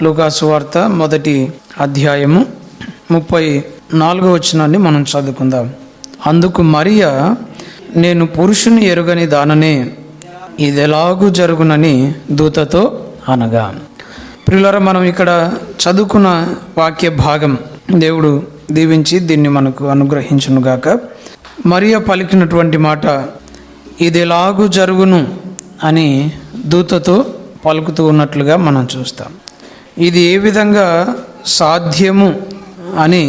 లూకా సువార్త 1వ అధ్యాయము 34వ వచనాన్ని మనం చదువుకుందాం. అందుకు మరియ, నేను పురుషుని ఎరుగని దాననే, ఇదెలాగూ జరుగునని దూతతో అనగా. ప్రియులారా, మనం ఇక్కడ చదువుకున్న వాక్య భాగం దేవుడు దీవించి దీన్ని మనకు అనుగ్రహించునుగాక. మరియ పలికినటువంటి మాట ఇదెలాగూ జరుగును అని దూతతో పలుకుతూ ఉన్నట్లుగా మనం చూస్తాం. ఇది ఏ విధంగా సాధ్యము అని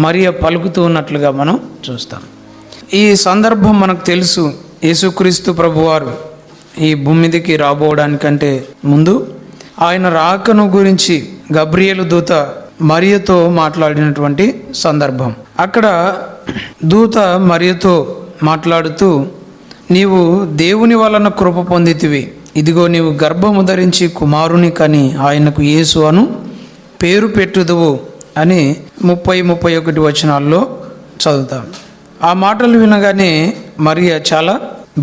మరియ పలుకుతూ ఉన్నట్లుగా మనం చూస్తాం. ఈ సందర్భం మనకు తెలుసు. యేసుక్రీస్తు ప్రభువారు ఈ భూమి మీదకి రాబోవడానికంటే ముందు ఆయన రాకను గురించి గబ్రియేలు దూత మరియతో మాట్లాడినటువంటి సందర్భం. అక్కడ దూత మరియతో మాట్లాడుతూ, నీవు దేవుని వలన కృప పొందితివి, ఇదిగో నీవు గర్భము ధరించి కుమారుని కని ఆయనకు యేసు అను పేరు పెట్టుదువు అని 30-31 వచనాల్లో చదువుతాం. ఆ మాటలు వినగానే మరియ చాలా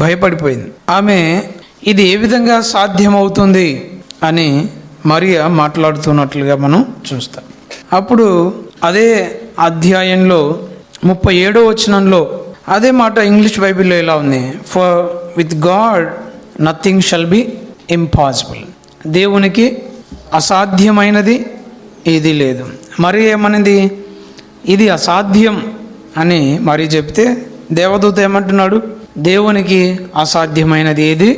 భయపడిపోయింది. ఆమె ఇది ఏ విధంగా సాధ్యమవుతుంది అని మరియ మాట్లాడుతున్నట్లుగా మనం చూస్తాం. అప్పుడు అదే అధ్యాయంలో 37వ వచనంలో అదే మాట ఇంగ్లీష్ బైబిల్లో ఎలా ఉంది? For with God nothing shall be impossible. దేవునికి అసాధ్యమైనది ఏది లేదు. మరి ఏమనింది? ఇది అసాధ్యం అని మరి చెప్తే దేవదూత ఏమంటున్నాడు? దేవునికి అసాధ్యమైనది ఏది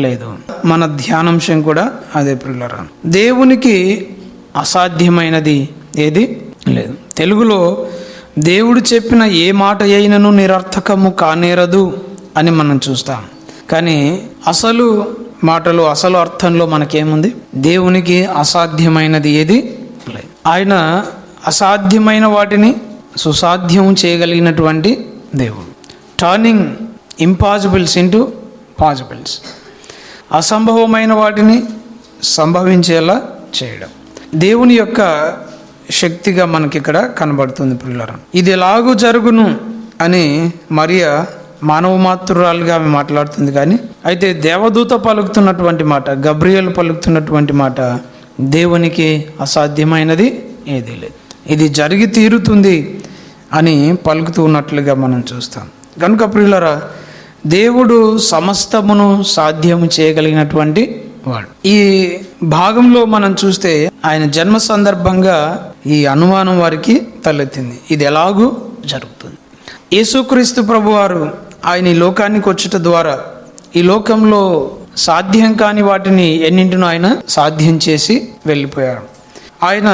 లేదు. మన ధ్యానాంశం కూడా అదే ప్రియులారా, దేవునికి అసాధ్యమైనది ఏది లేదు. తెలుగులో దేవుడు చెప్పిన ఏ మాట అయినను నిరర్థకము కానేరదు అని మనం చూస్తాం. కానీ అసలు మాటలు, అసలు అర్థంలో మనకేముంది? దేవునికి అసాధ్యమైనది ఏది లేదు. ఆయన అసాధ్యమైన వాటిని సుసాధ్యం చేయగలిగినటువంటి దేవుడు. Turning impossibles into possibles. అసంభవమైన వాటిని సంభవించేలా చేయడం దేవుని యొక్క శక్తిగా మనకి ఇక్కడ కనబడుతుంది ప్రియులారా. ఇది ఎలాగూ జరుగును అని మరియ మానవ మాతృరాలుగా ఆమె మాట్లాడుతుంది. కానీ అయితే దేవదూత పలుకుతున్నటువంటి మాట, గబ్రియేలు పలుకుతున్నటువంటి మాట, దేవునికి అసాధ్యమైనది ఏదీ లేదు, ఇది జరిగి తీరుతుంది అని పలుకుతూ ఉన్నట్లుగా మనం చూస్తాం. కనుక ప్రియులారా, దేవుడు సమస్తమును సాధ్యము చేయగలిగినటువంటి వాడు. ఈ భాగంలో మనం చూస్తే ఆయన జన్మ సందర్భంగా ఈ అనుమానం వారికి తలెత్తింది, ఇది ఎలాగూ జరుగుతుంది. యేసుక్రీస్తు ప్రభువారు ఆయన ఈ లోకానికి వచ్చుట ద్వారా ఈ లోకంలో సాధ్యం కాని వాటిని ఎన్నింటినో ఆయన సాధ్యం చేసి వెళ్ళిపోయాడు. ఆయన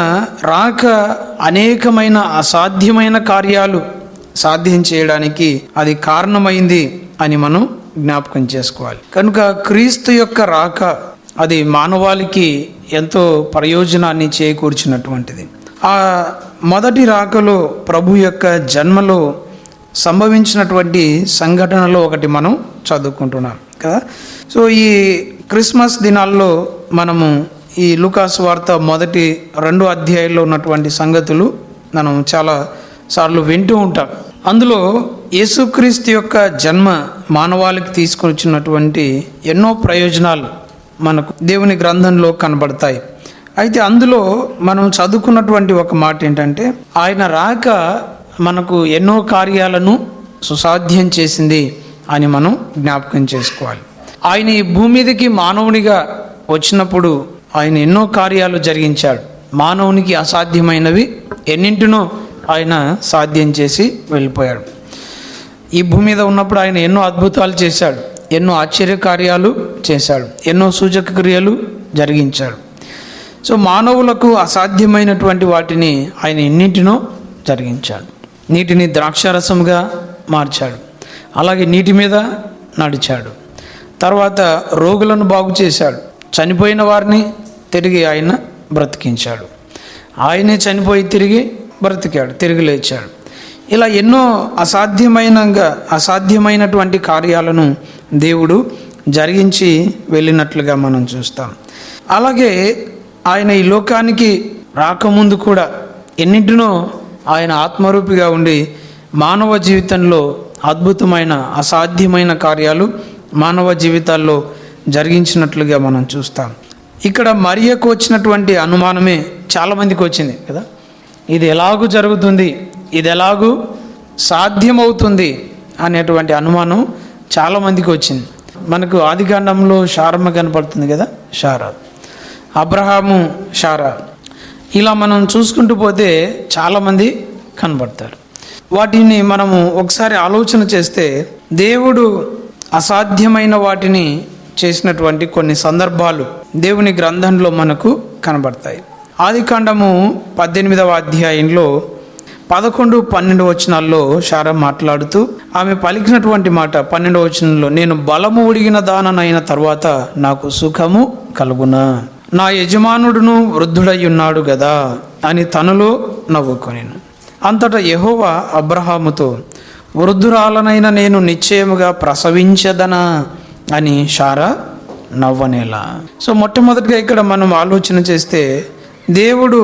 రాక అనేకమైన అసాధ్యమైన కార్యాలు సాధ్యం చేయడానికి అది కారణమైంది అని మనం జ్ఞాపకం చేసుకోవాలి. కనుక క్రీస్తు యొక్క రాక అది మానవాళికి ఎంతో ప్రయోజనాన్ని చేకూర్చినటువంటిది. ఆ మొదటి రాకలో ప్రభు యొక్క జన్మలో సంభవించినటువంటి సంఘటనలో ఒకటి మనం చదువుకుంటున్నాం కదా. సో ఈ క్రిస్మస్ దినాల్లో మనము ఈ లూకా సువార్త 1-2 అధ్యాయాల్లో ఉన్నటువంటి సంగతులు మనం చాలా సార్లు వింటూ ఉంటాం. అందులో యేసుక్రీస్తు యొక్క జన్మ మానవాళికి తీసుకొని వచ్చినటువంటి ఎన్నో ప్రయోజనాలు మనకు దేవుని గ్రంథంలో కనబడతాయి. అయితే అందులో మనం చదువుకున్నటువంటి ఒక మాట ఏంటంటే, ఆయన రాక మనకు ఎన్నో కార్యాలను సుసాధ్యం చేసింది అని మనం జ్ఞాపకం చేసుకోవాలి. ఆయన ఈ భూమి మీదకి మానవునిగా వచ్చినప్పుడు ఆయన ఎన్నో కార్యాలు జరిగించాడు. మానవునికి అసాధ్యమైనవి ఎన్నింటినో ఆయన సాధ్యం చేసి వెళ్ళిపోయాడు. ఈ భూమి మీద ఉన్నప్పుడు ఆయన ఎన్నో అద్భుతాలు చేశాడు, ఎన్నో ఆశ్చర్య కార్యాలు చేశాడు, ఎన్నో సూచక క్రియలు జరిగించాడు. సో మానవులకు అసాధ్యమైనటువంటి వాటిని ఆయన ఎన్నింటినో జరిగించాడు. నీటిని ద్రాక్షారసంగా మార్చాడు, అలాగే నీటి మీద నడిచాడు. తర్వాత రోగులను బాగు చేశాడు, చనిపోయిన వారిని తిరిగి ఆయన బ్రతికించాడు. ఆయనే చనిపోయి తిరిగి బ్రతికాడు, తిరిగి లేచాడు. ఇలా ఎన్నో అసాధ్యమైనటువంటి కార్యాలను దేవుడు జరిగించి వెళ్ళినట్లుగా మనం చూస్తాం. అలాగే ఆయన ఈ లోకానికి రాకముందు కూడా ఎన్నింటినో ఆయన ఆత్మరూపిగా ఉండి మానవ జీవితంలో అద్భుతమైన అసాధ్యమైన కార్యాలు మానవ జీవితాల్లో జరిగించినట్లుగా మనం చూస్తాం. ఇక్కడ మరియకు వచ్చినటువంటి అనుమానమే చాలామందికి వచ్చింది కదా. ఇది ఎలాగూ జరుగుతుంది, ఇది ఎలాగూ సాధ్యమవుతుంది అనేటువంటి అనుమానం చాలామందికి వచ్చింది. మనకు ఆదికాండంలో శారమ్మ కనపడుతుంది కదా, శారా, అబ్రహాము, శారా, ఇలా మనం చూసుకుంటూ పోతే చాలామంది కనబడతారు. వాటిని మనము ఒకసారి ఆలోచన చేస్తే దేవుడు అసాధ్యమైన వాటిని చేసినటువంటి కొన్ని సందర్భాలు దేవుని గ్రంథంలో మనకు కనబడతాయి. ఆదికాండము 18వ అధ్యాయంలో 11, 12 వచనాల్లో శారా మాట్లాడుతూ ఆమె పలికినటువంటి మాట 12వ వచనంలో, నేను బలము ఉడిగిన దాననైన తర్వాత నాకు సుఖము కలుగునా, నా యజమానుడును వృద్ధుడై ఉన్నాడు గదా అని తనలో నవ్వుకొనెను. అంతటా యెహోవా అబ్రహాముతో, వృద్ధురాలనైన నేను నిశ్చయముగా ప్రసవించదనా అని శారా నవ్వనేలా. సో మొట్టమొదటిగా ఇక్కడ మనం ఆలోచన చేస్తే దేవుడు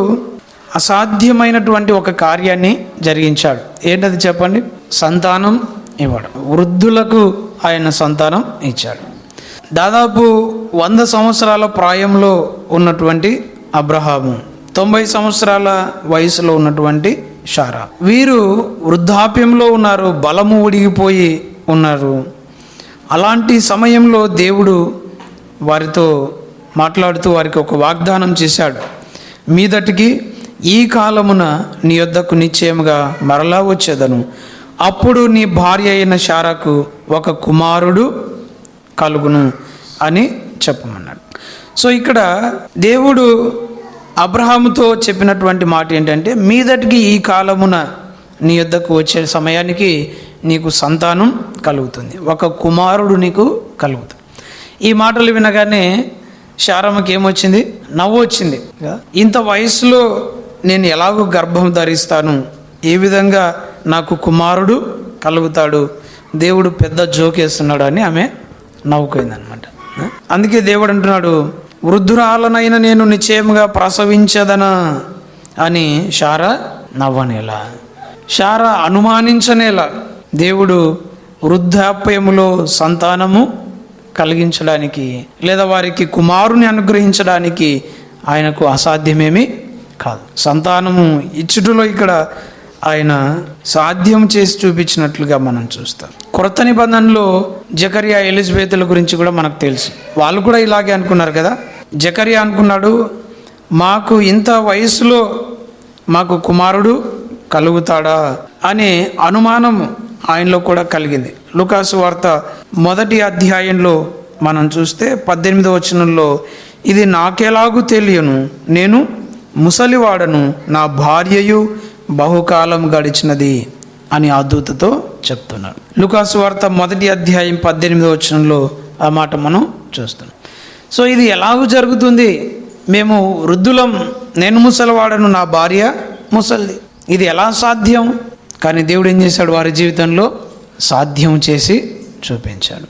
అసాధ్యమైనటువంటి ఒక కార్యాన్ని జరిగించాడు. ఏంటది చెప్పండి? సంతానం ఇవ్వడం. వృద్ధులకు ఆయన సంతానం ఇచ్చాడు. దాదాపు 100 సంవత్సరాల ప్రాయంలో ఉన్నటువంటి అబ్రహాము, 90 సంవత్సరాల వయసులో ఉన్నటువంటి శారా, వీరు వృద్ధాప్యంలో ఉన్నారు, బలము ఉడిగిపోయి ఉన్నారు. అలాంటి సమయంలో దేవుడు వారితో మాట్లాడుతూ వారికి ఒక వాగ్దానం చేశాడు. మీదటికి ఈ కాలమున నీ యొద్దకు నిశ్చయముగా మరలా వచ్చేదను, అప్పుడు నీ భార్య అయిన శారాకు ఒక కుమారుడు కలుగును అని చెప్పమన్నాడు. సో ఇక్కడ దేవుడు అబ్రహాముతో చెప్పినటువంటి మాట ఏంటంటే, మీదటికి ఈ కాలమున నీ యొద్దకు వచ్చే సమయానికి నీకు సంతానం కలుగుతుంది, ఒక కుమారుడు నీకు కలుగుతుంది. ఈ మాటలు వినగానే శారమ్మకి ఏమొచ్చింది? నవ్వు వచ్చింది. ఇంత వయసులో నేను ఎలాగో గర్భం ధరిస్తాను, ఏ విధంగా నాకు కుమారుడు కలుగుతాడు, దేవుడు పెద్ద జోకేస్తున్నాడు అని ఆమె నవ్వుకోయిందనమాట. అందుకే దేవుడు అంటున్నాడు, వృద్ధురాలనైనా నేను నిశ్చయముగా ప్రసవించదనా అని శారా నవ్వనేలా, శారా అనుమానించనేలా. దేవుడు వృద్ధాప్యములో సంతానము కలిగించడానికి లేదా వారికి కుమారుని అనుగ్రహించడానికి ఆయనకు అసాధ్యమేమీ కాదు. సంతానము ఇచ్చుటలో ఇక్కడ ఆయన సాధ్యం చేసి చూపించినట్లుగా మనం చూస్తాం. క్రొత్త నిబంధనలో జకరియా, ఎలిజబెతుల గురించి కూడా మనకు తెలుసు. వాళ్ళు కూడా ఇలాగే అనుకున్నారు కదా. జకరియా అనుకున్నాడు, మాకు ఇంత వయసులో మాకు కుమారుడు కలుగుతాడా అనే అనుమానం ఆయనలో కూడా కలిగింది. లూకాసు వార్త 1వ అధ్యాయంలో మనం చూస్తే 18వ వచనంలో, ఇది నాకెలాగూ తెలియను, నేను ముసలివాడను, నా భార్యయు బహుకాలం గడిచినది అని ఆ దూతతో చెప్తున్నాడు. లూకాసు వార్త 1వ అధ్యాయం 18వ వచనంలో ఆ మాట మనం చూస్తున్నాం. సో ఇది ఎలాగూ జరుగుతుంది, మేము వృద్ధులం, నేను ముసలివాడను, నా భార్య ముసలిది, ఇది ఎలా సాధ్యం? కానీ దేవుడు ఏం చేశాడు? వారి జీవితంలో సాధ్యం చేసి చూపించాడు.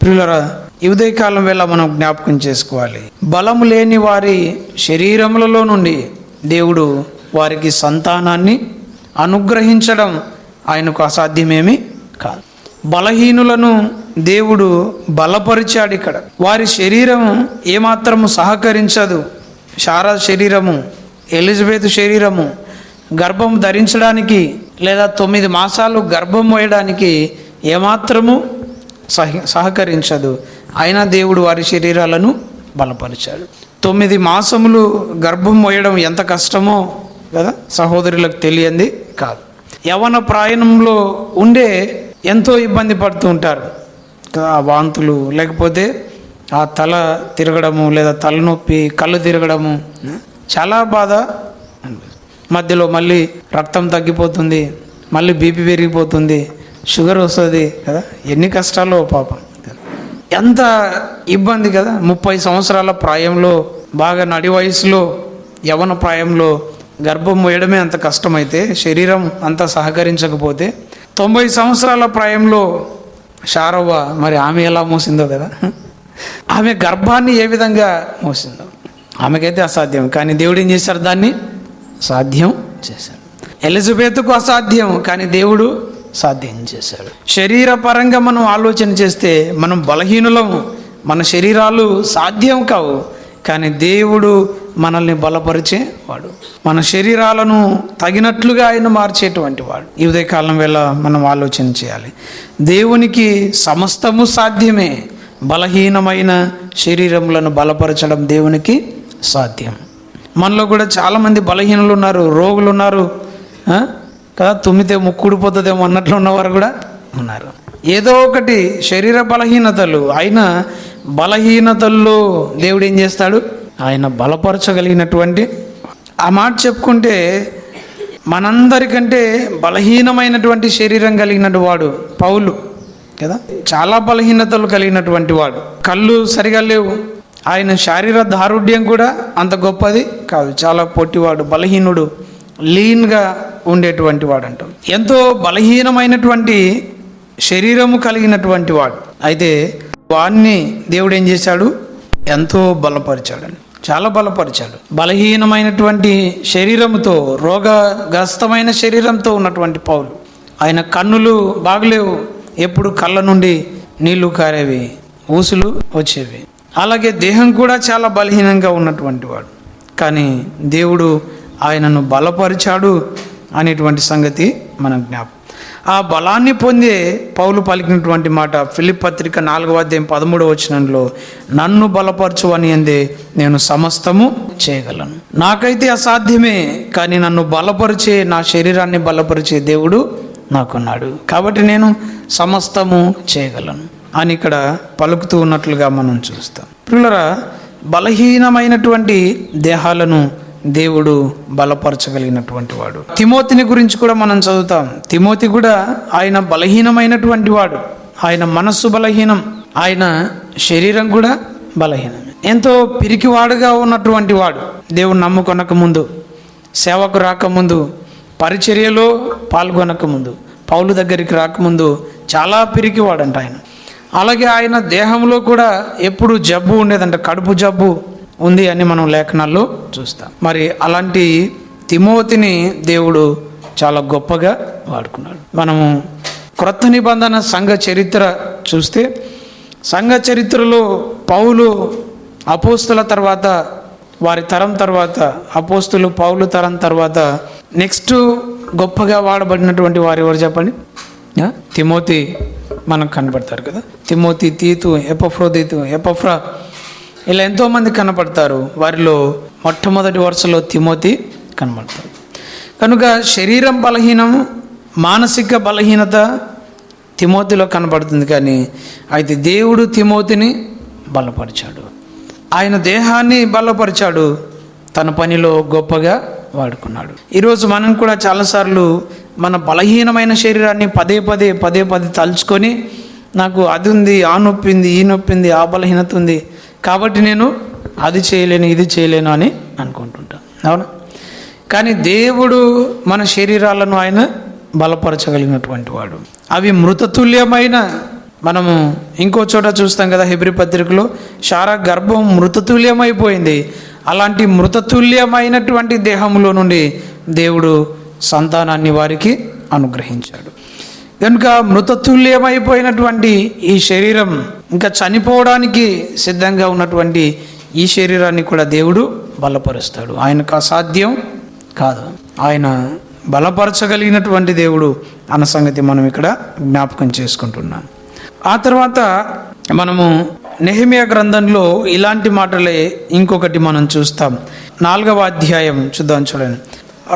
ప్రియులారా, ఈ ఉదయకాలం వేళ మనం జ్ఞాపకం చేసుకోవాలి, బలము లేని వారి శరీరములలో నుండి దేవుడు వారికి సంతానాన్ని అనుగ్రహించడం ఆయనకు అసాధ్యమేమీ కాదు. బలహీనులను దేవుడు బలపరిచాడు. ఇక్కడ వారి శరీరం ఏమాత్రము సహకరించదు. శారా శరీరము, ఎలిజబెత్ శరీరము గర్భం ధరించడానికి లేదా 9 మాసాలు గర్భం మోయడానికి ఏమాత్రము సహకరించదు. అయినా దేవుడు వారి శరీరాలను బలపరిచాడు. 9 మాసములు గర్భం మోయడం ఎంత కష్టమో కదా సహోదరులకు తెలియంది కాదు. యవ్వన ప్రాయంలో ఉండే ఎంతో ఇబ్బంది పడుతూ ఉంటారు. ఆ వాంతులు, లేకపోతే ఆ తల తిరగడము, లేదా తలనొప్పి, కళ్ళు తిరగడము, చాలా బాధ. మధ్యలో మళ్ళీ రక్తం తగ్గిపోతుంది, మళ్ళీ బీపీ పెరిగిపోతుంది, షుగర్ వస్తుంది కదా. ఎన్ని కష్టాలు పాపం, ఎంత ఇబ్బంది కదా. 30 సంవత్సరాల ప్రాయంలో, బాగా నడి వయసులో, యవ్వన ప్రాయంలో గర్భం మోయడమే అంత కష్టమైతే, శరీరం అంత సహకరించకపోతే 90 సంవత్సరాల ప్రాయంలో శారవ్వ మరి ఆమె ఎలా మోసిందో కదా. ఆమె గర్భాన్ని ఏ విధంగా మోసిందో ఆమెకైతే అసాధ్యం, కానీ దేవుడు ఏం చేశారు? దాన్ని సాధ్యం చేశాడు. ఎలిజబెత్కు అసాధ్యం, కానీ దేవుడు సాధ్యం చేశాడు. శరీర పరంగా మనం ఆలోచన చేస్తే మనం బలహీనులము, మన శరీరాలు సాధ్యం కావు. కానీ దేవుడు మనల్ని బలపరిచేవాడు, మన శరీరాలను తగినట్లుగా ఆయన మార్చేటువంటి వాడు. ఈ ఉదయకాలం వేళ మనం ఆలోచన చేయాలి. దేవునికి సమస్తము సాధ్యమే. బలహీనమైన శరీరములను బలపరచడం దేవునికి సాధ్యం. మనలో కూడా చాలామంది బలహీనులు ఉన్నారు, రోగులు ఉన్నారు కదా. తుమ్మితే ముక్కుడిపోతుందేమో అన్నట్లు ఉన్నవారు కూడా ఉన్నారు. ఏదో ఒకటి శరీర బలహీనతలు. ఆయన బలహీనతల్లో దేవుడు ఏం చేస్తాడు? ఆయన బలపరచగలిగినటువంటి. ఆ మాట చెప్పుకుంటే మనందరికంటే బలహీనమైనటువంటి శరీరం కలిగినటువంటి వాడు పౌలు కదా. చాలా బలహీనతలు కలిగినటువంటి వాడు. కళ్ళు సరిగా లేవు. ఆయన శారీర దారుఢ్యం కూడా అంత గొప్పది కాదు. చాలా పొట్టివాడు, బలహీనుడు, లీన్గా ఉండేటువంటి వాడు అంటాం. ఎంతో బలహీనమైనటువంటి శరీరము కలిగినటువంటి వాడు. అయితే వాడిని దేవుడు ఏం చేశాడు? ఎంతో బలపరిచాడు, చాలా బలపరిచాడు. బలహీనమైనటువంటి శరీరంతో, రోగగ్రస్తమైన శరీరంతో ఉన్నటువంటి పౌలు, ఆయన కన్నులు బాగలేవు, ఎప్పుడు కళ్ళ నుండి నీళ్లు కారేవి, ఊసులు వచ్చేవి. అలాగే దేహం కూడా చాలా బలహీనంగా ఉన్నటువంటి వాడు. కానీ దేవుడు ఆయనను బలపరిచాడు అనేటువంటి సంగతి మన జ్ఞాపకం. ఆ బలాన్ని పొందే పౌలు పలికినటువంటి మాట ఫిలిప్పీ పత్రిక 4వ అధ్యాయం 13వ వచనంలో, నన్ను బలపరచువని అందే నేను సమస్తము చేయగలను. నాకైతే అసాధ్యమే, కానీ నన్ను బలపరిచే, నా శరీరాన్ని బలపరిచే దేవుడు నాకున్నాడు, కాబట్టి నేను సమస్తము చేయగలను అని ఇక్కడ పలుకుతూ ఉన్నట్లుగా మనం చూస్తాం. ప్రియులారా, బలహీనమైనటువంటి దేహాలను దేవుడు బలపరచగలిగినటువంటి వాడు. తిమోతిని గురించి కూడా మనం చదువుతాం. తిమోతి కూడా ఆయన బలహీనమైనటువంటి వాడు. ఆయన మనస్సు బలహీనం, ఆయన శరీరం కూడా బలహీనం. ఎంతో పిరికివాడుగా ఉన్నటువంటి వాడు. దేవుడు నమ్ముకొనక ముందు, సేవకు రాకముందు, పరిచర్యలో పాల్గొనక ముందు, పౌలు దగ్గరికి రాకముందు చాలా పిరికివాడంట ఆయన. అలాగే ఆయన దేహంలో కూడా ఎప్పుడు జబ్బు ఉండేదంట, కడుపు జబ్బు ఉంది అని మనం లేఖనాల్లో చూస్తాం. మరి అలాంటి తిమోతిని దేవుడు చాలా గొప్పగా వాడుకున్నాడు. మనము క్రొత్త నిబంధన సంఘ చరిత్ర చూస్తే, సంఘ చరిత్రలో పౌలు అపోస్తుల తర్వాత, వారి తరం తర్వాత, అపోస్తులు పౌలు తరం తర్వాత నెక్స్ట్ గొప్పగా వాడబడినటువంటి వారు ఎవరు చెప్పండి? తిమోతి మనకు కనపడతారు కదా. తిమోతి, తీతు, ఎపఫ్రోదితు, ఎపఫ్రా, ఇలా ఎంతోమంది కనపడతారు. వారిలో మొట్టమొదటి వరుసలో తిమోతి కనబడతారు. కనుక శరీరం బలహీనం, మానసిక బలహీనత తిమోతిలో కనపడుతుంది. కానీ అయితే దేవుడు తిమోతిని బలపరిచాడు, ఆయన దేహాన్ని బలపరిచాడు, తన పనిలో గొప్పగా వాడుకున్నాడు. ఈరోజు మనం కూడా చాలాసార్లు మన బలహీనమైన శరీరాన్ని పదే పదే తలుచుకొని, నాకు అది ఉంది, ఆ నొప్పి ఉంది, ఈ నొప్పి ఉంది, ఆ బలహీనత ఉంది, కాబట్టి నేను అది చేయలేను, ఇది చేయలేను అని అనుకుంటుంటాను. అవునా? కానీ దేవుడు మన శరీరాలను ఆయన బలపరచగలిగినటువంటి వాడు. అవి మృతతుల్యమైన, మనము ఇంకో చోట చూస్తాం కదా, హెబ్రీ పత్రికలో, శారా గర్భం మృతతుల్యమైపోయింది. అలాంటి మృతతుల్యమైనటువంటి దేహంలో నుండి దేవుడు సంతానాన్ని వారికి అనుగ్రహించాడు. కనుక మృతతుల్యమైపోయినటువంటి ఈ శరీరం, ఇంకా చనిపోవడానికి సిద్ధంగా ఉన్నటువంటి ఈ శరీరాన్ని కూడా దేవుడు బలపరుస్తాడు. ఆయనకు అసాధ్యం కాదు, ఆయన బలపరచగలిగినటువంటి దేవుడు అన్న సంగతి మనం ఇక్కడ జ్ఞాపకం చేసుకుంటున్నాం. ఆ తర్వాత మనము నెహెమ్యా గ్రంథంలో ఇలాంటి మాటలే ఇంకొకటి మనం చూస్తాం. 4వ అధ్యాయం చూద్దాం, చూడండి.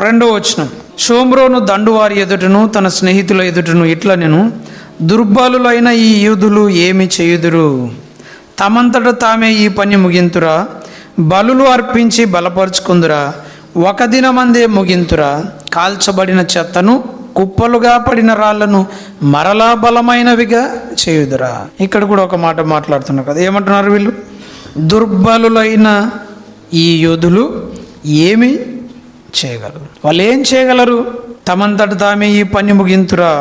2వ వచనం, షోమ్రోను దండువారి ఎదుటను తన స్నేహితుల ఎదుటను ఇట్లా, నేను దుర్బలులైన ఈ యూదులు ఏమి చేయుదురు? తమంతట తామే ఈ పని ముగింతురా? బలులు అర్పించి బలపరుచుకుందురా? ఒక దినమందే ముగింతురా? కాల్చబడిన చెత్తను, కుప్పలుగా పడిన రాళ్లను మరలా బలమైనవిగా చేయుదురా? ఇక్కడ కూడా ఒక మాట మాట్లాడుతున్నారు కదా. ఏమంటున్నారు వీళ్ళు? దుర్బలులైన ఈ యోధులు ఏమి చేయగలరు? వాళ్ళు ఏం చేయగలరు? తమంతట తామే ఈ పని ముగింతురా?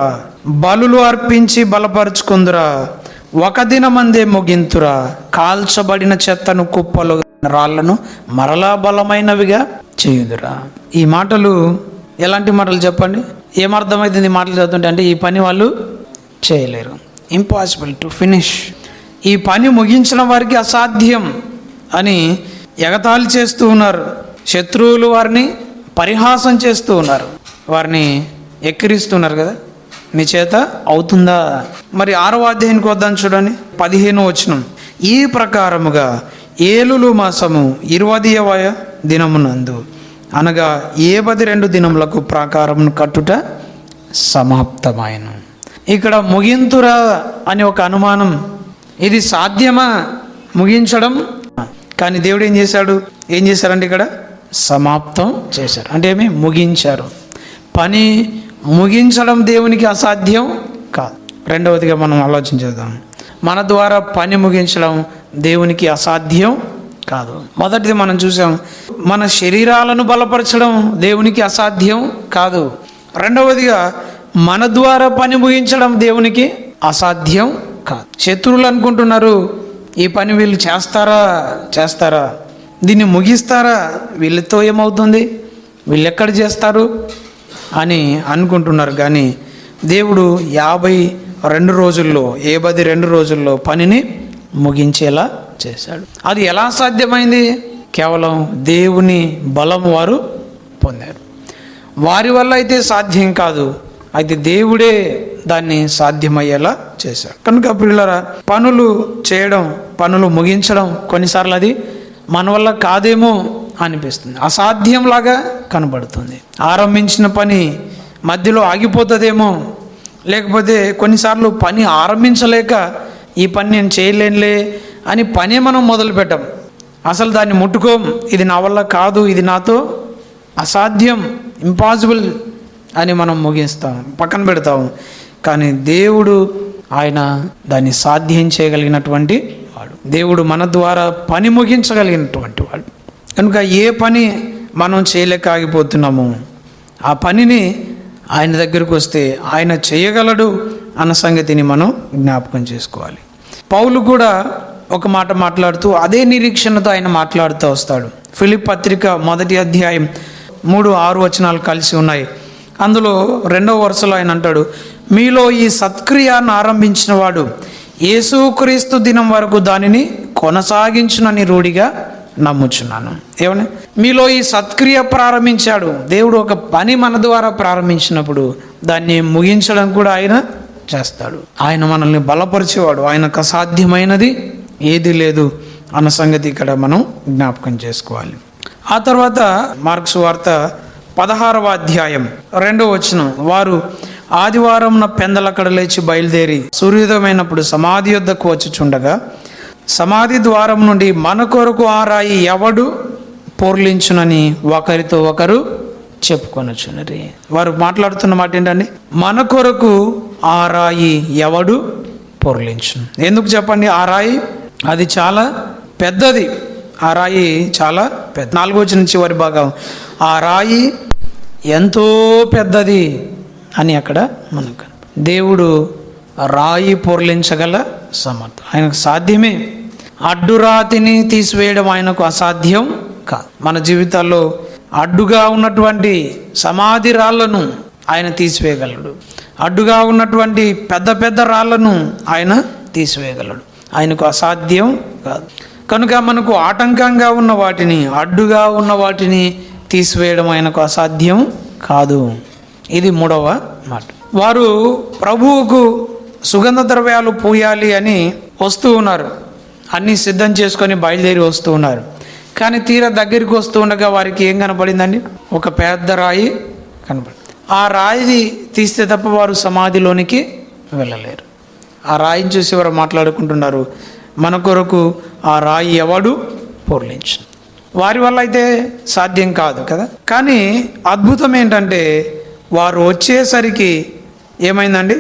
బలులు అర్పించి బలపరుచుకుందురా? ఒక దినమందే ముగింతురా? కాల్చబడిన చెత్తను, కుప్పలు రాళ్లను మరలా బలమైనవిగా చేయుదురా? ఈ మాటలు ఎలాంటి మాటలు చెప్పండి? ఏమర్థమవుతుంది ఈ మాటలు చదువుతుంటే? అంటే ఈ పని వాళ్ళు చేయలేరు, ఇంపాసిబుల్ టు ఫినిష్. ఈ పని ముగించడం వారికి అసాధ్యం అని ఎగతాళి చేస్తూ ఉన్నారు. శత్రువులు వారిని పరిహాసం చేస్తూ ఉన్నారు, వారిని ఎక్కిరిస్తున్నారు కదా. నీ చేత అవుతుందా? మరి 6వ అధ్యాయానికి వద్దాం చూడండి, 15వ వచనం. ఈ ప్రకారముగా ఏలులు మాసము 20వ దినమునందు అనగా 72 దినములకు ప్రాకారమును కట్టుట సమాప్తమైన. ఇక్కడ ముగింతురా అని ఒక అనుమానం. ఇది సాధ్యమా ముగించడం? కానీ దేవుడు ఏం చేశారంటే ఇక్కడ సమాప్తం చేశారు. అంటే ఏమి? ముగించారు. పని ముగించడం దేవునికి అసాధ్యం కాదు. రెండవదిగా మనం ఆలోచించేద్దాం, మన ద్వారా పని ముగించడం దేవునికి అసాధ్యం కాదు. మొదటిది మనం చూసాం, మన శరీరాలను బలపరచడం దేవునికి అసాధ్యం కాదు. రెండవదిగా మన ద్వారా పని ముగించడం దేవునికి అసాధ్యం కాదు. శత్రువులు అనుకుంటున్నారు, ఈ పని వీళ్ళు చేస్తారా, దీన్ని ముగిస్తారా, వీళ్ళతో ఏమవుతుంది, వీళ్ళు ఎక్కడ చేస్తారు అని అనుకుంటున్నారు. కానీ దేవుడు 52 రోజుల్లో 72 రోజుల్లో పనిని ముగించేలా చేశాడు. అది ఎలా సాధ్యమైంది? కేవలం దేవుని బలం వారు పొందారు. వారి వల్ల అయితే సాధ్యం కాదు, అయితే దేవుడే దాన్ని సాధ్యమయ్యేలా చేశాడు. కనుక ప్రియులారా, పనులు చేయడం, పనులు ముగించడం కొన్నిసార్లు అది మన వల్ల కాదేమో అనిపిస్తుంది, అసాధ్యంలాగా కనబడుతుంది. ఆరంభించిన పని మధ్యలో ఆగిపోతుందేమో, లేకపోతే కొన్నిసార్లు పని ఆరంభించలేక ఈ పని నేను చేయలేనులే అని పనే మనం మొదలు పెట్టాం, అసలు దాన్ని ముట్టుకోం, ఇది నా వల్ల కాదు, ఇది నాతో అసాధ్యం, ఇంపాసిబుల్ అని మనం ముగిస్తాం, పక్కన పెడతాం. కానీ దేవుడు ఆయన దాన్ని సాధ్యం చేయగలిగినటువంటి వాడు. దేవుడు మన ద్వారా పని ముగించగలిగినటువంటి వాడు. కనుక ఏ పని మనం చేయలేక ఆగిపోతున్నాము, ఆ పనిని ఆయన దగ్గరకు వస్తే ఆయన చేయగలడు అన్న సంగతిని మనం జ్ఞాపకం చేసుకోవాలి. పౌలు కూడా ఒక మాట మాట్లాడుతూ అదే నిరీక్షణతో ఆయన మాట్లాడుతూ వస్తాడు. ఫిలిప్పీ పత్రిక 1వ అధ్యాయం 3-6 వచనాలు కలిసి ఉన్నాయి. అందులో 2వ వరుసలో ఆయన అంటాడు, మీలో ఈ సత్క్రియను ఆరంభించిన వాడు యేసుక్రీస్తు దినం వరకు దానిని కొనసాగించునని రూఢిగా నమ్ముచున్నాను. ఏమని? మీలో ఈ సత్క్రియ ప్రారంభించాడు దేవుడు. ఒక పని మన ద్వారా ప్రారంభించినప్పుడు దాన్ని ముగించడం కూడా ఆయన చేస్తాడు. ఆయన మనల్ని బలపరిచేవాడు, ఆయనకు అసాధ్యమైనది ఏది లేదు అన్న సంగతి ఇక్కడ మనం జ్ఞాపకం చేసుకోవాలి. ఆ తర్వాత మార్కు సువార్త 16వ అధ్యాయం 2వ వచనం. వారు ఆదివారం పెందలక్కడ లేచి బయలుదేరి సూర్యోదయమైనప్పుడు సమాధి యొద్దకు వచ్చుచుండగా సమాధి ద్వారం నుండి మన కొరకు ఆ రాయి ఎవడు పొర్లించునని ఒకరితో ఒకరు చెప్పుకొనొచ్చునరి. వారు మాట్లాడుతున్న మాట ఏంటండి? మన కొరకు ఆ రాయి ఎవడు పొర్లించును. ఎందుకు చెప్పండి? ఆ రాయి అది చాలా పెద్దది. ఆ రాయి చాలా పెద్ద. 4వ వచనం చివరి భాగం, ఆ రాయి ఎంతో పెద్దది అని అక్కడ మనకు. దేవుడు రాయి పొర్లించగల సమర్థం, ఆయనకు సాధ్యమే. అడ్డురాతిని తీసివేయడం ఆయనకు అసాధ్యం కాదు. మన జీవితాల్లో అడ్డుగా ఉన్నటువంటి సమాధి రాళ్లను ఆయన తీసివేయగలడు. అడ్డుగా ఉన్నటువంటి పెద్ద పెద్ద రాళ్లను ఆయన తీసివేయగలడు, ఆయనకు అసాధ్యం కాదు. కనుక మనకు ఆటంకంగా ఉన్న వాటిని, అడ్డుగా ఉన్న వాటిని తీసివేయడం ఆయనకు అసాధ్యం కాదు. ఇది 3వ మాట. వారు ప్రభువుకు సుగంధ ద్రవ్యాలు పూయాలి అని వస్తూ ఉన్నారు, అన్నీ సిద్ధం చేసుకొని బయలుదేరి వస్తూ ఉన్నారు. కానీ తీరా దగ్గరికి వస్తూ ఉండగా వారికి ఏం కనపడిందండి? ఒక పెద్ద రాయి కనపడింది. ఆ రాయి తీస్తే తప్ప వారు సమాధిలోనికి వెళ్ళలేరు. ఆ రాయిని చూసి వారు మాట్లాడుకుంటున్నారు, మన కొరకు ఆ రాయి ఎవడు పొర్లించు. వారి వల్ల అయితే సాధ్యం కాదు కదా. కానీ అద్భుతం ఏంటంటే వారు వచ్చేసరికి ఏమైందండి?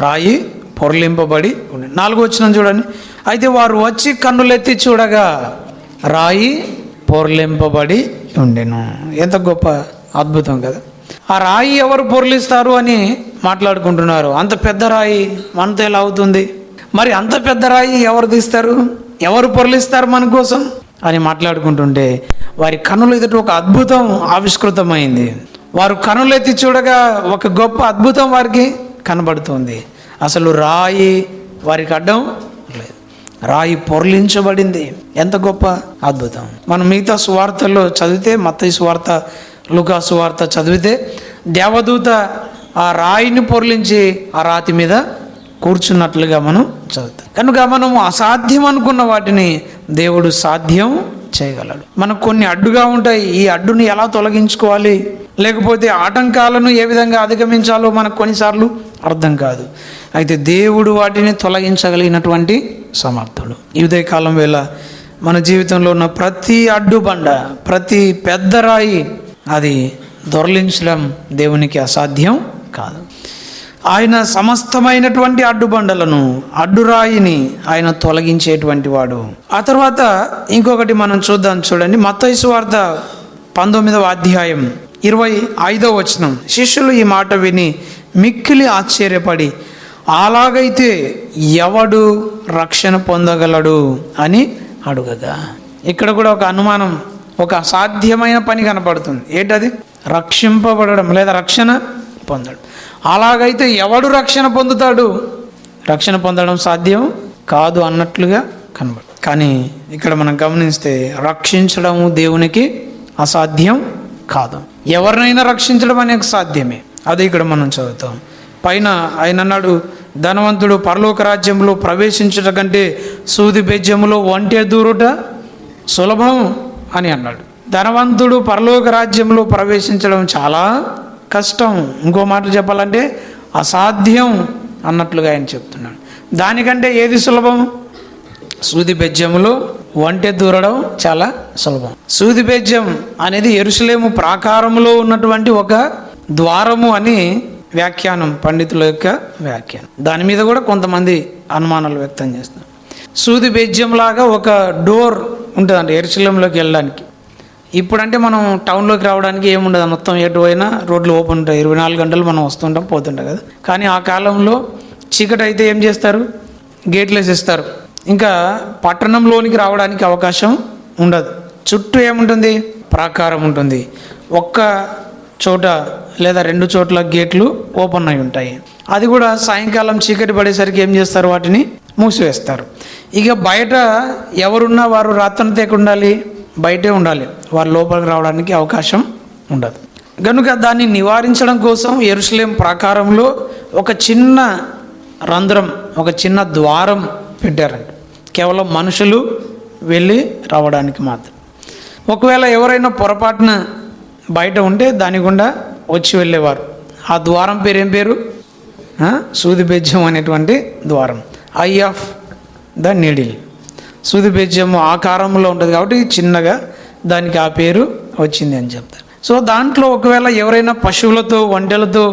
రాయి పొర్లింపబడి ఉంది. 4వ వచనం చూడండి. అయితే వారు వచ్చి కన్నులెత్తి చూడగా రాయి పొర్లింపబడి ఉండెను. ఎంత గొప్ప అద్భుతం కదా. ఆ రాయి ఎవరు పొర్లిస్తారు అని మాట్లాడుకుంటున్నారు. అంత పెద్ద రాయి మనతో ఎలా అవుతుంది? మరి అంత పెద్ద రాయి ఎవరు తీస్తారు, ఎవరు పొర్లిస్తారు మన కోసం అని మాట్లాడుకుంటుంటే వారి కన్నుల ఎదుట ఒక అద్భుతం ఆవిష్కృతమైంది. వారు కన్నులెత్తి చూడగా ఒక గొప్ప అద్భుతం వారికి కనబడుతుంది. అసలు రాయి వారికి అడ్డం లేదు. రాయి పొర్లించబడింది. ఎంత గొప్ప అద్భుతం! మనం మిగతా సువార్తల్లో చదివితే, మత్తయి సువార్త, లూకా సువార్త చదివితే దేవదూత ఆ రాయిని పొర్లించి ఆ రాతి మీద కూర్చున్నట్లుగా మనం చదువుతాం. కనుక మనం అసాధ్యం అనుకున్న వాటిని దేవుడు సాధ్యం చేయగలడు. మనకు కొన్ని అడ్డుగా ఉంటాయి. ఈ అడ్డుని ఎలా తొలగించుకోవాలి, లేకపోతే ఆటంకాలను ఏ విధంగా అధిగమించాలో మనకు కొన్నిసార్లు అర్థం కాదు. అయితే దేవుడు వాటిని తొలగించగలిగినటువంటి సమర్థుడు. ఈ ఉదయకాలం వేళ మన జీవితంలో ఉన్న ప్రతి అడ్డుబండ, ప్రతి పెద్ద రాయి, అది దొర్లించడం దేవునికి అసాధ్యం కాదు. ఆయన సమస్తమైనటువంటి అడ్డుబండలను, అడ్డురాయిని ఆయన తొలగించేటువంటి వాడు. ఆ తర్వాత ఇంకొకటి మనం చూద్దాం. చూడండి, మత్తయి సువార్త 19వ అధ్యాయం 25వ వచనం. శిష్యులు ఈ మాట విని మిక్కిలి ఆశ్చర్యపడి, అలాగైతే ఎవడు రక్షణ పొందగలడు అని అడుగగా. ఇక్కడ కూడా ఒక అనుమానం, ఒక అసాధ్యమైన పని కనపడుతుంది. ఏంటది? రక్షింపబడడం లేదా రక్షణ పొందడం. అలాగైతే ఎవడు రక్షణ పొందుతాడు? రక్షణ పొందడం సాధ్యం కాదు అన్నట్లుగా కనబడు. కానీ ఇక్కడ మనం గమనిస్తే రక్షించడము దేవునికి అసాధ్యం కాదు. ఎవరినైనా రక్షించడం అనేది సాధ్యమే. అది ఇక్కడ మనం చదువుతాం. పైన ఆయన అన్నాడు, ధనవంతుడు పరలోక రాజ్యంలో ప్రవేశించుట కంటే సూది బెజ్జములో ఒంటె దూరుట సులభం అని అన్నాడు. ధనవంతుడు పరలోక రాజ్యంలో ప్రవేశించడం చాలా కష్టం. ఇంకో మాట చెప్పాలంటే అసాధ్యం అన్నట్లుగా ఆయన చెప్తున్నాడు. దానికంటే ఏది సులభం? సూది బెజ్జములో ఒంటె దూరడం చాలా సులభం. సూది బెజ్జం అనేది యెరూషలేము ప్రాకారములో ఉన్నటువంటి ఒక ద్వారము అని వ్యాఖ్యానం, పండితుల యొక్క వ్యాఖ్యానం. దాని మీద కూడా కొంతమంది అనుమానాలు వ్యక్తం చేస్తున్నారు. సూది బెజ్జంలాగా ఒక డోర్ ఉంటుందండి యెరూషలేములోకి వెళ్ళడానికి. ఇప్పుడంటే మనం టౌన్లోకి రావడానికి ఏముండదు, మొత్తం ఎటు పోయినా రోడ్లు ఓపెన్ ఉంటాయి. 24 గంటలు మనం వస్తుంటాం, పోతుంటాం కదా. కానీ ఆ కాలంలో చీకటి అయితే ఏం చేస్తారు? గేట్లు వేసేస్తారు. ఇంకా పట్టణంలోనికి రావడానికి అవకాశం ఉండదు. చుట్టూ ఏముంటుంది? ప్రాకారం ఉంటుంది. ఒక్క చోట లేదా 2 చోట్ల గేట్లు ఓపెన్ అయి ఉంటాయి. అది కూడా సాయంకాలం చీకటి పడేసరికి ఏం చేస్తారు? వాటిని మూసివేస్తారు. ఇక బయట ఎవరున్నా వారు రాత్రంతా ఉండాలి, బయటే ఉండాలి. వారు లోపలికి రావడానికి అవకాశం ఉండదు. కనుక దాన్ని నివారించడం కోసం యెరూషలేం ప్రాకారంలో ఒక చిన్న రంధ్రం, ఒక చిన్న ద్వారం పెట్టారంట. కేవలం మనుషులు వెళ్ళి రావడానికి మాత్రం. ఒకవేళ ఎవరైనా పొరపాటున బయట ఉంటే దాని గుండా వచ్చి వెళ్ళేవారు. ఆ ద్వారం పేరు ఏం పేరు? సూది బెజ్జం అనేటువంటి ద్వారం. I of the needle. సూది బెజ్జము ఆకారంలో ఉంటుంది కాబట్టి చిన్నగా దానికి ఆ పేరు వచ్చింది అని చెప్తారు. సో దాంట్లో ఒకవేళ ఎవరైనా పశువులతో, ఒంటెలతో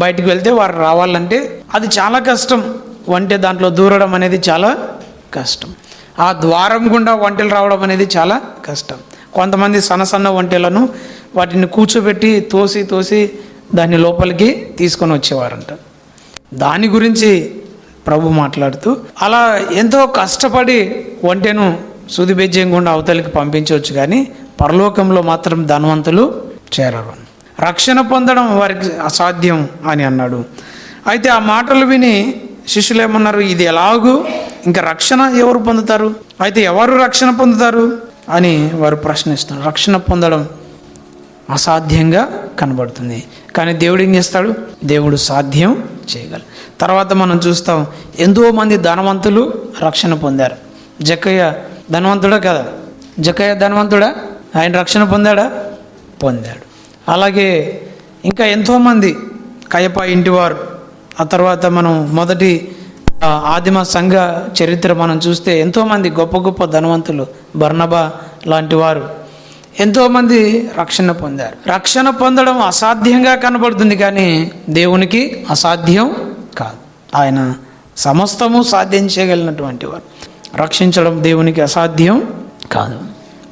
బయటికి వెళ్తే వారు రావాలంటే అది చాలా కష్టం. ఒంటె దాంట్లో దూరడం అనేది చాలా కష్టం. ఆ ద్వారం గుండా ఒంటెలు రావడం అనేది చాలా కష్టం. కొంతమంది సన్న ఒంటెలను వాటిని కూర్చోబెట్టి తోసి దాన్ని లోపలికి తీసుకొని వచ్చేవారంట. దాని గురించి ప్రభు మాట్లాడుతూ, అలా ఎంతో కష్టపడి ఒంటెను సూది బెజ్జం గుండా అవతలికి పంపించవచ్చు, కానీ పరలోకంలో మాత్రం ధనవంతులు చేరరు. రక్షణ పొందడం వారికి అసాధ్యం అని అన్నాడు. అయితే ఆ మాటలు విని శిష్యులు ఏమన్నారు? ఇది ఎలాగూ ఇంకా రక్షణ ఎవరు పొందుతారు? అయితే ఎవరు రక్షణ పొందుతారు అని వారు ప్రశ్నిస్తున్నారు. రక్షణ పొందడం అసాధ్యంగా కనబడుతుంది, కానీ దేవుడు ఏం చేస్తాడు? దేవుడు సాధ్యం చేయగలరు. తర్వాత మనం చూస్తాం, ఎంతోమంది ధనవంతులు రక్షణ పొందారు. జక్కయ్య ధనవంతుడా కదా? జక్కయ్య ధనవంతుడా? ఆయన రక్షణ పొందాడా? పొందాడు. అలాగే ఇంకా ఎంతోమంది, కయప ఇంటివారు. ఆ తర్వాత మనం మొదటి ఆదిమ సంఘ చరిత్ర మనం చూస్తే ఎంతోమంది గొప్ప గొప్ప ధనవంతులు, బర్నబా లాంటి వారు ఎంతోమంది రక్షణ పొందారు. రక్షణ పొందడం అసాధ్యంగా కనబడుతుంది, కానీ దేవునికి అసాధ్యం కాదు. ఆయన సమస్తము సాధ్యం చేయగలిగినటువంటి వారు. రక్షించడం దేవునికి అసాధ్యం కాదు.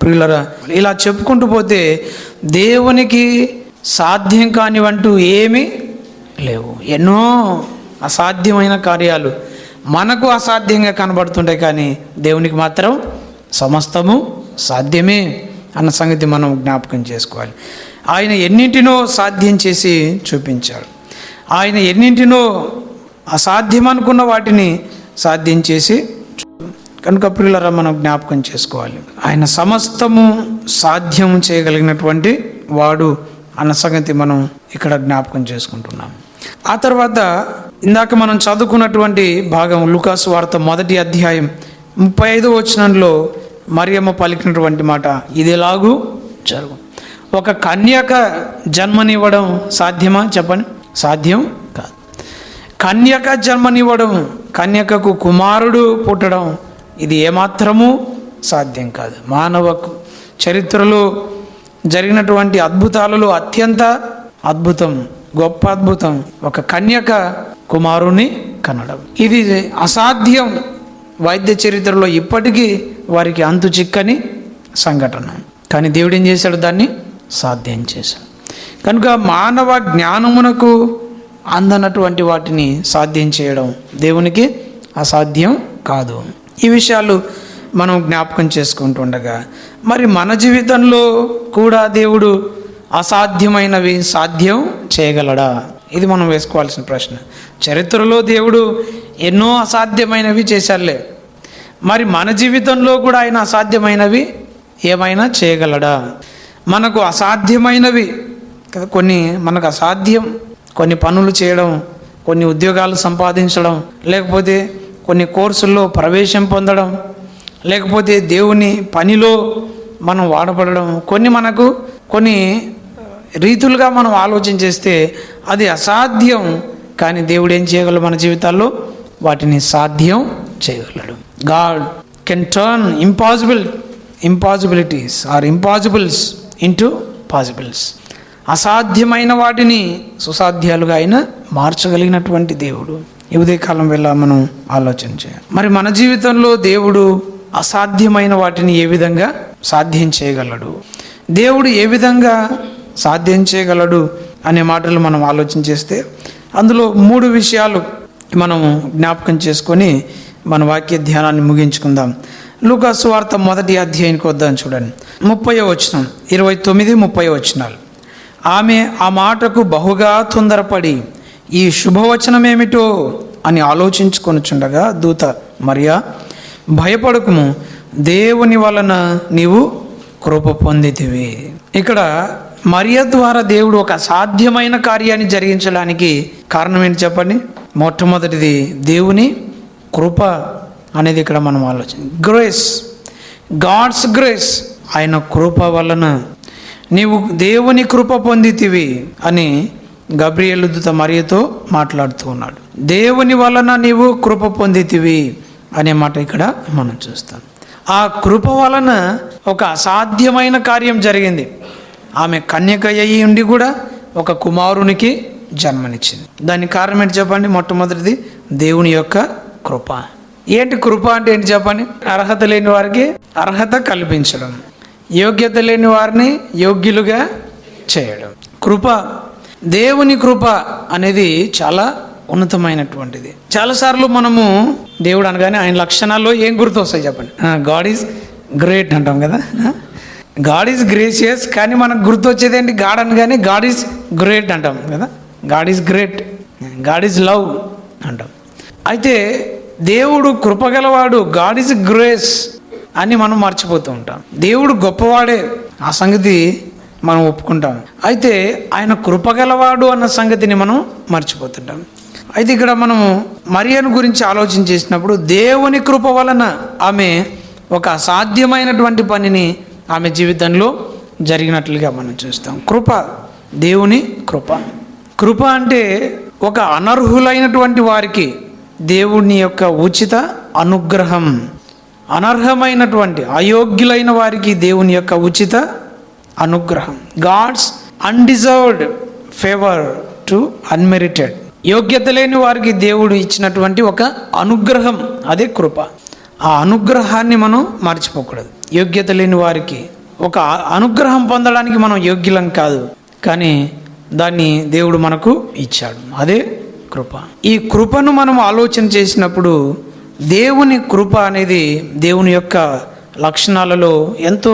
ప్రియులరా, ఇలా చెప్పుకుంటూ పోతే దేవునికి సాధ్యం కానివంటూ ఏమీ లేవు. ఎన్నో అసాధ్యమైన కార్యాలు మనకు అసాధ్యంగా కనబడుతుంటాయి, కానీ దేవునికి మాత్రం సమస్తము సాధ్యమే అన్న సంగతి మనం జ్ఞాపకం చేసుకోవాలి. ఆయన ఎన్నింటినో సాధ్యం చేసి చూపించాడు. ఆయన ఎన్నింటినో అసాధ్యం అనుకున్న వాటిని సాధ్యం చేసి కనుక ప్రియులారా మనం జ్ఞాపకం చేసుకోవాలి, ఆయన సమస్తము సాధ్యం చేయగలిగినటువంటి వాడు అన్న సంగతి మనం ఇక్కడ జ్ఞాపకం చేసుకుంటున్నాం. ఆ తర్వాత ఇందాక మనం చదువుకున్నటువంటి భాగం లూకాసు వార్త 1వ అధ్యాయం 35వ వచనంలో మరియమ్మ పలికినటువంటి మాట, ఇది ఎలాగూ జరుగు. ఒక కన్యక జన్మనివ్వడం సాధ్యమా చెప్పండి? సాధ్యం కాదు. కన్యక జన్మనివ్వడం, కన్యకకు కుమారుడు పుట్టడం, ఇది ఏమాత్రము సాధ్యం కాదు. మానవ చరిత్రలో జరిగినటువంటి అద్భుతాలలో అత్యంత అద్భుతం, గొప్ప అద్భుతం ఒక కన్యక కుమారుని కనడం. ఇది అసాధ్యం. వైద్య చరిత్రలో ఇప్పటికీ వారికి అంతు చిక్కని సంఘటన. కానీ దేవుడు ఏం చేశాడు? దాన్ని సాధ్యం చేశాడు. కనుక మానవ జ్ఞానమునకు అందనటువంటి వాటిని సాధ్యం చేయడం దేవునికి అసాధ్యం కాదు. ఈ విషయాలు మనం జ్ఞాపకం చేసుకుంటుండగా మరి మన జీవితంలో కూడా దేవుడు అసాధ్యమైనవి సాధ్యం చేయగలడా? ఇది మనం వేసుకోవాల్సిన ప్రశ్న. చరిత్రలో దేవుడు ఎన్నో అసాధ్యమైనవి చేశారులే, మరి మన జీవితంలో కూడా ఆయన అసాధ్యమైనవి ఏమైనా చేయగలడా? మనకు అసాధ్యమైనవి కదా కొన్ని, మనకు అసాధ్యం కొన్ని పనులు చేయడం, కొన్ని ఉద్యోగాలు సంపాదించడం, లేకపోతే కొన్ని కోర్సుల్లో ప్రవేశం పొందడం, లేకపోతే దేవుని పనిలో మనం వాడబడడం, కొన్ని మనకు కొన్ని రీతులుగా మనం ఆలోచన చేస్తే అది అసాధ్యం. కానీ దేవుడు ఏం చేయగలడు? మన జీవితాల్లో వాటిని సాధ్యం చేయగలడు. God can turn impossibilities or impossibles into possibles. అసాధ్యమైన వాటిని సుసాధ్యాలుగా ఆయన మార్చగలిగినటువంటి దేవుడు. ఈ ఉదయకాలం వేళ మనం ఆలోచన చేయాలి. మరి మన జీవితంలో దేవుడు అసాధ్యమైన వాటిని ఏ విధంగా సాధ్యం చేయగలడు, దేవుడు ఏ విధంగా సాధ్యం చేయగలడు అనే మాటలు మనం ఆలోచన చేస్తే అందులో 3 విషయాలు మనం జ్ఞాపకం చేసుకొని మన వాక్య ధ్యానాన్ని ముగించుకుందాం. లూకాసు వార్త 1వ అధ్యాయానికి వద్దాం. చూడండి 30వ వచనం, 29, 30 వచనాలు. ఆమె ఆ మాటకు బహుగా తొందరపడి ఈ శుభవచనం ఏమిటో అని ఆలోచించుకొనుచుండగా దూత, మరియా భయపడకుము, దేవుని వలన నీవు కృప పొందితివి. ఇక్కడ మరియ ద్వారా దేవుడు ఒక సాధ్యమైన కార్యాన్ని జరిగించడానికి కారణం ఏంటి చెప్పండి? మొట్టమొదటిది దేవుని కృప అనేది ఇక్కడ మనం ఆలోచన. గ్రేస్, గాడ్స్ గ్రేస్, ఆయన కృప వలన నీవు దేవుని కృప పొందితివి అని గబ్రియేలు దూత మరియతో మాట్లాడుతూ ఉన్నాడు. దేవుని వలన నీవు కృప పొందితివి అనే మాట ఇక్కడ మనం చూస్తాం. ఆ కృప వలన ఒక అసాధ్యమైన కార్యం జరిగింది. ఆమె కన్యక అయి ఉండి కూడా ఒక కుమారునికి జన్మనిచ్చింది. దానికి కారణం ఏంటి చెప్పండి? మొట్టమొదటిది దేవుని యొక్క కృప. ఏంటి కృప అంటే ఏంటి చెప్పండి? అర్హత లేని వారికి అర్హత కల్పించడం, యోగ్యత లేని వారిని యోగ్యులుగా చేయడం. కృప, దేవుని కృప అనేది చాలా ఉన్నతమైనటువంటిది. చాలాసార్లు మనము దేవుడు అనగానే ఆయన లక్షణాల్లో ఏం గుర్తు వస్తాయి చెప్పండి? గాడ్ ఈజ్ గ్రేట్ అంటాం కదా, గాడ్ ఈజ్ గ్రేషియస్. కానీ మనకు గుర్తు వచ్చేది ఏంటి? గాడ్ అనగానే గాడ్ ఈజ్ గ్రేట్ అంటాం కదా, God is great, God is love అంటాం. అయితే దేవుడు కృపగలవాడు, గాడ్ ఈజ్ గ్రేస్ అని మనం మర్చిపోతూ ఉంటాం. దేవుడు గొప్పవాడే, ఆ సంగతి మనం ఒప్పుకుంటాం. అయితే ఆయన కృపగలవాడు అన్న సంగతిని మనం మర్చిపోతుంటాం. అయితే ఇక్కడ మనము మరియను గురించి ఆలోచన చేసినప్పుడు దేవుని కృప వలన ఆమె ఒక అసాధ్యమైనటువంటి పనిని ఆమె జీవితంలో జరిగినట్లుగా మనం చూస్తాం. కృప, దేవుని కృప. కృప అంటే ఒక అనర్హులైనటువంటి వారికి దేవుని యొక్క ఉచిత అనుగ్రహం, అనర్హమైనటువంటి అయోగ్యులైన వారికి దేవుని యొక్క ఉచిత అనుగ్రహం. God's undeserved favour to unmerited. యోగ్యత లేని వారికి దేవుడు ఇచ్చినటువంటి ఒక అనుగ్రహం, అదే కృప. ఆ అనుగ్రహాన్ని మనం మర్చిపోకూడదు. యోగ్యత లేని వారికి ఒక అనుగ్రహం పొందడానికి మనం యోగ్యులం కాదు, కానీ దాన్ని దేవుడు మనకు ఇచ్చాడు, అదే కృప. ఈ కృపను మనం ఆలోచన చేసినప్పుడు దేవుని కృప అనేది దేవుని యొక్క లక్షణాలలో ఎంతో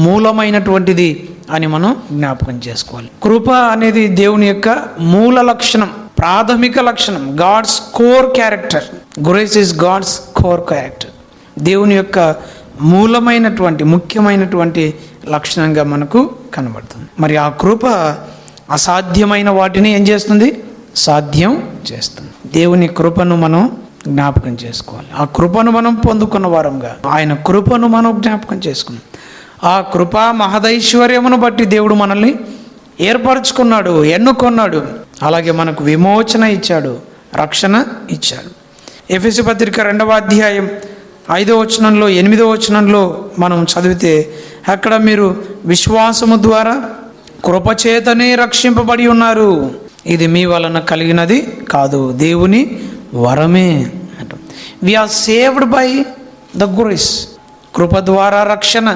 మూలమైనటువంటిది అని మనం జ్ఞాపకం చేసుకోవాలి. కృప అనేది దేవుని యొక్క మూల లక్షణం, ప్రాథమిక లక్షణం. God's core character. Grace is God's core character. దేవుని యొక్క మూలమైనటువంటి ముఖ్యమైనటువంటి లక్షణంగా మనకు కనబడుతుంది. మరి ఆ కృప అసాధ్యమైన వాటిని ఏం చేస్తుంది? సాధ్యం చేస్తుంది. దేవుని కృపను మనం జ్ఞాపకం చేసుకోవాలి. ఆ కృపను మనం పొందుకున్న వారంగా ఆయన కృపను మనం జ్ఞాపకం చేసుకున్నాం. ఆ కృపా మహదైశ్వర్యమును బట్టి దేవుడు మనల్ని ఏర్పరచుకున్నాడు, ఎన్నుకొన్నాడు. అలాగే మనకు విమోచన ఇచ్చాడు, రక్షణ ఇచ్చాడు. ఎఫెసీ పత్రిక 2వ అధ్యాయం 5వ వచనంలో 8వ వచనంలో మనం చదివితే అక్కడ మీరు విశ్వాసము ద్వారా కృపచేతనే రక్షింపబడి ఉన్నారు, ఇది మీ వలన కలిగినది కాదు, దేవుని వరమే అంట. We are saved by the grace. కృప ద్వారా రక్షణ,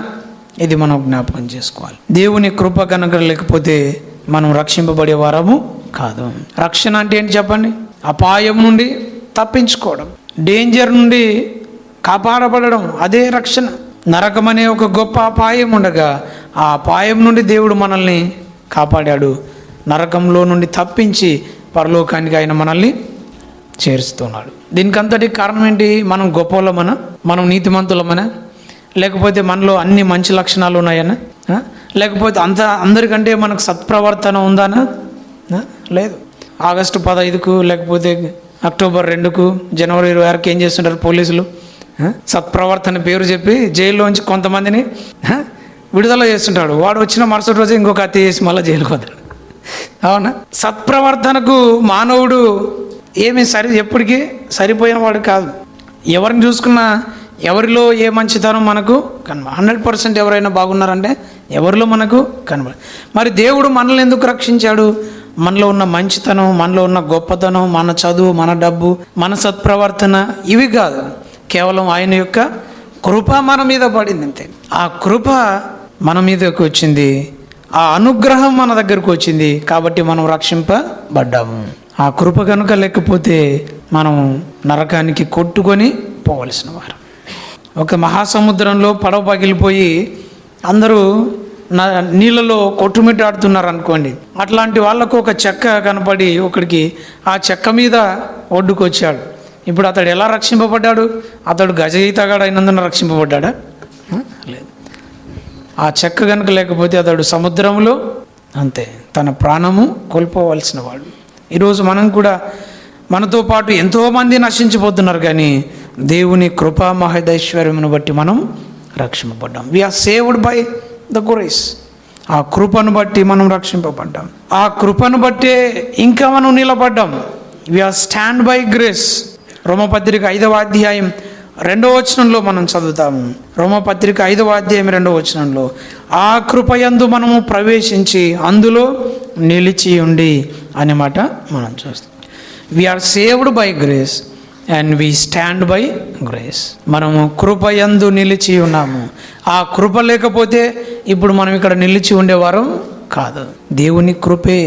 ఇది మనం జ్ఞాపకం చేసుకోవాలి. దేవుని కృప కనుక లేకపోతే మనం రక్షింపబడే వారము కాదు. రక్షణ అంటే ఏంటి చెప్పండి? అపాయం నుండి తప్పించుకోవడం, డేంజర్ నుండి కాపాడబడడం, అదే రక్షణ. నరకం అనే ఒక గొప్ప అపాయం ఉండగా ఆ అపాయం నుండి దేవుడు మనల్ని కాపాడాడు. నరకంలో నుండి తప్పించి పరలోకానికి ఆయన మనల్ని చేరుస్తున్నాడు. దీనికి అంతటి కారణం ఏంటి? మనం గొప్పలమనా? మనం నీతిమంతులమనా? లేకపోతే మనలో అన్ని మంచి లక్షణాలు ఉన్నాయనా? లేకపోతే అందరికంటే మనకు సత్ప్రవర్తన ఉందానా? లేదు. ఆగస్టు 15కు లేకపోతే అక్టోబర్ 2కు జనవరి 26కి ఏం చేస్తుంటారు పోలీసులు? సత్ప్రవర్తన పేరు చెప్పి జైల్లోంచి కొంతమందిని విడుదల చేస్తుంటాడు. వాడు వచ్చిన మరుసటి రోజు ఇంకొక హత్య చేసి మళ్ళీ జైలుకు వస్తాడు. అవునా? సత్ప్రవర్తనకు మానవుడు ఎప్పటికీ సరిపోయిన వాడు కాదు. ఎవరిని చూసుకున్నా ఎవరిలో ఏ మంచితనం మనకు 100% ఎవరైనా బాగున్నారంటే ఎవరిలో మనకు కనబడ. మరి దేవుడు మనల్ని ఎందుకు రక్షించాడు? మనలో ఉన్న మంచితనం, మనలో ఉన్న గొప్పతనం, మన చదువు, మన డబ్బు, మన సత్ప్రవర్తన ఇవి కాదు. కేవలం ఆయన యొక్క కృప మన మీద పడింది అంతే. ఆ కృప మన మీదకి వచ్చింది, ఆ అనుగ్రహం మన దగ్గరకు వచ్చింది కాబట్టి మనం రక్షింపబడ్డాము. ఆ కృప కనుక లేకపోతే మనం నరకానికి కొట్టుకొని పోవలసిన వారు. ఒక మహాసముద్రంలో పడవ పగిలిపోయి అందరూ నీళ్ళలో కొట్టుమిట్టాడుతున్నారు అనుకోండి. అట్లాంటి వాళ్ళకు ఒక చెక్క కనపడి ఒకడికి ఆ చెక్క మీద ఒడ్డుకు వచ్చాడు. ఇప్పుడు అతడు ఎలా రక్షింపబడ్డాడు? అతడు గజయితగాడు అయినందున రక్షింపబడ్డాడా? లేదు. ఆ చెక్క కనుక లేకపోతే అతడు సముద్రంలో అంతే తన ప్రాణము కోల్పోవలసిన వాడు. ఈరోజు మనం కూడా మనతో పాటు ఎంతోమంది నశించిపోతున్నారు, కానీ దేవుని కృపా మహదైశ్వర్యమును బట్టి మనం రక్షింపబడ్డాం. We are saved by the grace. ఆ కృపను బట్టి మనం రక్షింపబడ్డాం. ఆ కృపను బట్టే ఇంకా మనం నిలబడ్డాం. We are stand by grace. రోమపత్రిక 5వ అధ్యాయం 2వ వచనంలో మనం చదువుతాము. రోమపత్రిక 5వ అధ్యాయం 2వ వచనంలో ఆ కృపయందు మనము ప్రవేశించి అందులో నిలిచి ఉండి అనే మాట మనం చూస్తాం. We are saved by grace and we stand by grace. మనము కృపయందు నిలిచి ఉన్నాము. ఆ కృప లేకపోతే ఇప్పుడు మనం ఇక్కడ నిలిచి ఉండేవారం కాదు. దేవుని కృపే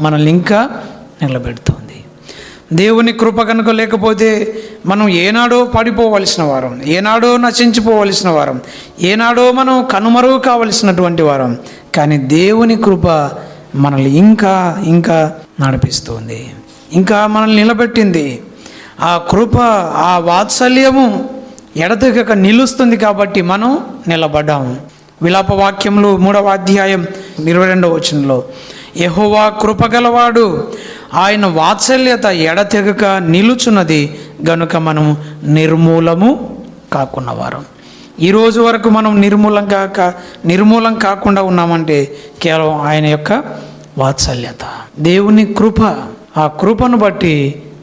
మనల్ని ఇంకా నిలబెడుతుంది. దేవుని కృప కనుక లేకపోతే మనం ఏనాడో పడిపోవలసిన వారం, ఏనాడో నశించిపోవలసిన వారం, ఏనాడో మనం కనుమరుగు కావలసినటువంటి వారం. కానీ దేవుని కృప మనల్ని ఇంకా ఇంకా నడిపిస్తుంది, ఇంకా మనల్ని నిలబెట్టింది. ఆ కృప, ఆ వాత్సల్యము ఎడతెగక నిలుస్తుంది కాబట్టి మనం నిలబడ్డాము. విలాప వాక్యములు 3వ అధ్యాయం 22వ వచనంలో యెహోవా కృపగలవాడు, ఆయన వాత్సల్యత ఎడతెగక నిలుచున్నది గనుక మనం నిర్మూలము కాకున్నవారం. ఈరోజు వరకు మనం నిర్మూలం కాకుండా ఉన్నామంటే కేవలం ఆయన యొక్క వాత్సల్యత, దేవుని కృప. ఆ కృపను బట్టి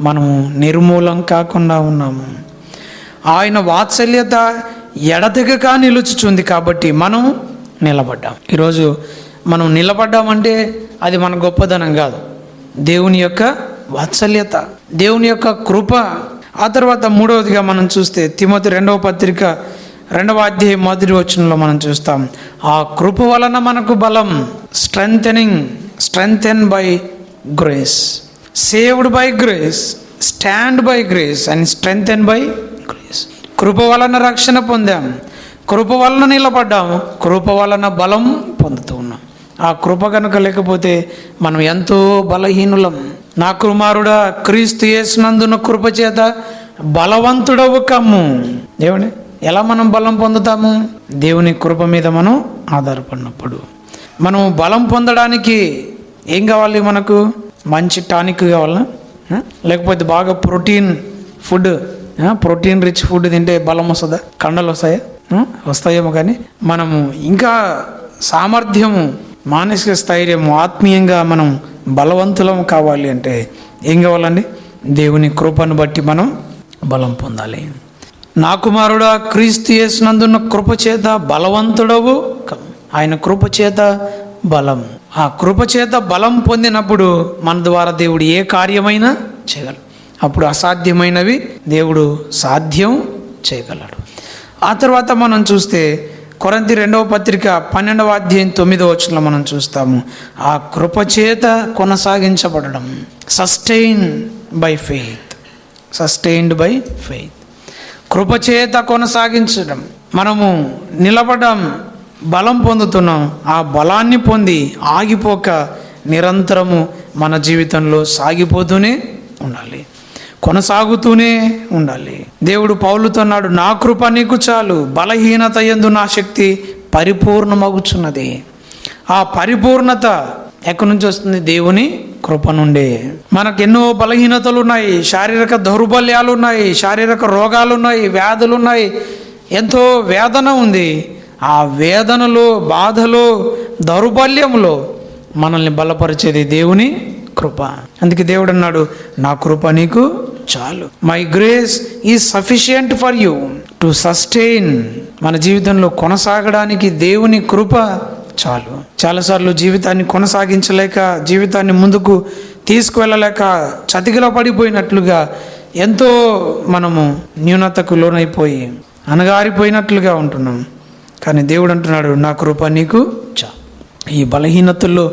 మనము నిర్మూలం కాకుండా ఉన్నాము. ఆయన వాత్సల్యత ఎడతెగక నిలుచుచుంది కాబట్టి మనం నిలబడ్డాం. ఈరోజు మనం నిలబడ్డామంటే అది మన గొప్పదనం కాదు, దేవుని యొక్క వాత్సల్యత, దేవుని యొక్క కృప. ఆ తర్వాత మూడవదిగా మనం చూస్తే తిమోతి 2వ పత్రిక 2వ అధ్యాయం 1వ వచనంలో మనం చూస్తాం. ఆ కృప వలన మనకు బలం, strengthen by grace, saved by grace, stand by grace and strengthen by grace. కృప వలన రక్షణ పొందాం, కృప వలన నిలబడ్డాము, కృప వలన బలం పొందుతూ ఉన్నాం. ఆ కృప కనుక లేకపోతే మనం ఎంతో బలహీనులం. నా కుమారుడా, క్రీస్తు యేసునందున కృప చేత బలవంతుడవు కమ్ము. ఏమని? ఎలా మనం బలం పొందుతాము? దేవుని కృప మీద మనం ఆధారపడినప్పుడు. మనం బలం పొందడానికి ఏం కావాలి? మనకు మంచి టానిక్ కావాలా? లేకపోతే బాగా protein food, protein rich food తింటే బలం వస్తుందా? కండలు వస్తాయా? వస్తాయేమో. కానీ మనము ఇంకా సామర్థ్యము, మానసిక స్థైర్యము, ఆత్మీయంగా మనం బలవంతులం కావాలి అంటే ఏం కావాలండి? దేవుని కృపను బట్టి మనం బలం పొందాలి. నా కుమారుడా, క్రీస్తు యేసునందున్న కృపచేత బలవంతుడవు. ఆయన కృపచేత బలం. ఆ కృపచేత బలం పొందినప్పుడు మన ద్వారా దేవుడు ఏ కార్యమైనా చేయగలడు. అప్పుడు అసాధ్యమైనవి దేవుడు సాధ్యం చేయగలడు. ఆ తర్వాత మనం చూస్తే కొరింథీ 2వ పత్రిక 12వ అధ్యాయం 9వ వచనంలో మనం చూస్తాము. ఆ కృపచేత కొనసాగించబడడం, sustain by faith, sustained by faith. కృపచేత కొనసాగించడం, మనము నిలబడడం, బలం పొందుతున్నాం. ఆ బలాన్ని పొంది ఆగిపోక నిరంతరము మన జీవితంలో సాగిపోతూనే ఉండాలి, కొనసాగుతూనే ఉండాలి. దేవుడు పౌలుతో అన్నాడు, నా కృప నీకు చాలు, బలహీనత యందు నా శక్తి పరిపూర్ణమగుచున్నది. ఆ పరిపూర్ణత ఎక్కడి నుంచి వస్తుంది? దేవుని కృప నుండే. మనకు ఎన్నో బలహీనతలు ఉన్నాయి, శారీరక దౌర్బల్యాలు ఉన్నాయి, శారీరక రోగాలు ఉన్నాయి, వ్యాధులు ఉన్నాయి, ఎంతో వేదన ఉంది. ఆ వేదనలో, బాధలో, దౌర్బల్యంలో మనల్ని బలపరిచేది దేవుని కృప. అందుకే దేవుడు అన్నాడు, నా కృప నీకు చాలు. My grace is sufficient for you to sustain. మన జీవితంలో కొనసాగడానికి దేవుని కృప చాలు. చాలాసార్లు జీవితాన్ని కొనసాగించలేక, జీవితాన్ని ముందుకు తీసుకువెళ్ళలేక చతికిల పడిపోయినట్లుగా ఎంతో మనము న్యూనతకు లోనైపోయి అణగారిపోయినట్లుగా ఉంటున్నాం. కానీ దేవుడు అంటున్నాడు, నా కృప నీకు చాలు. ఈ బలహీనతల్లో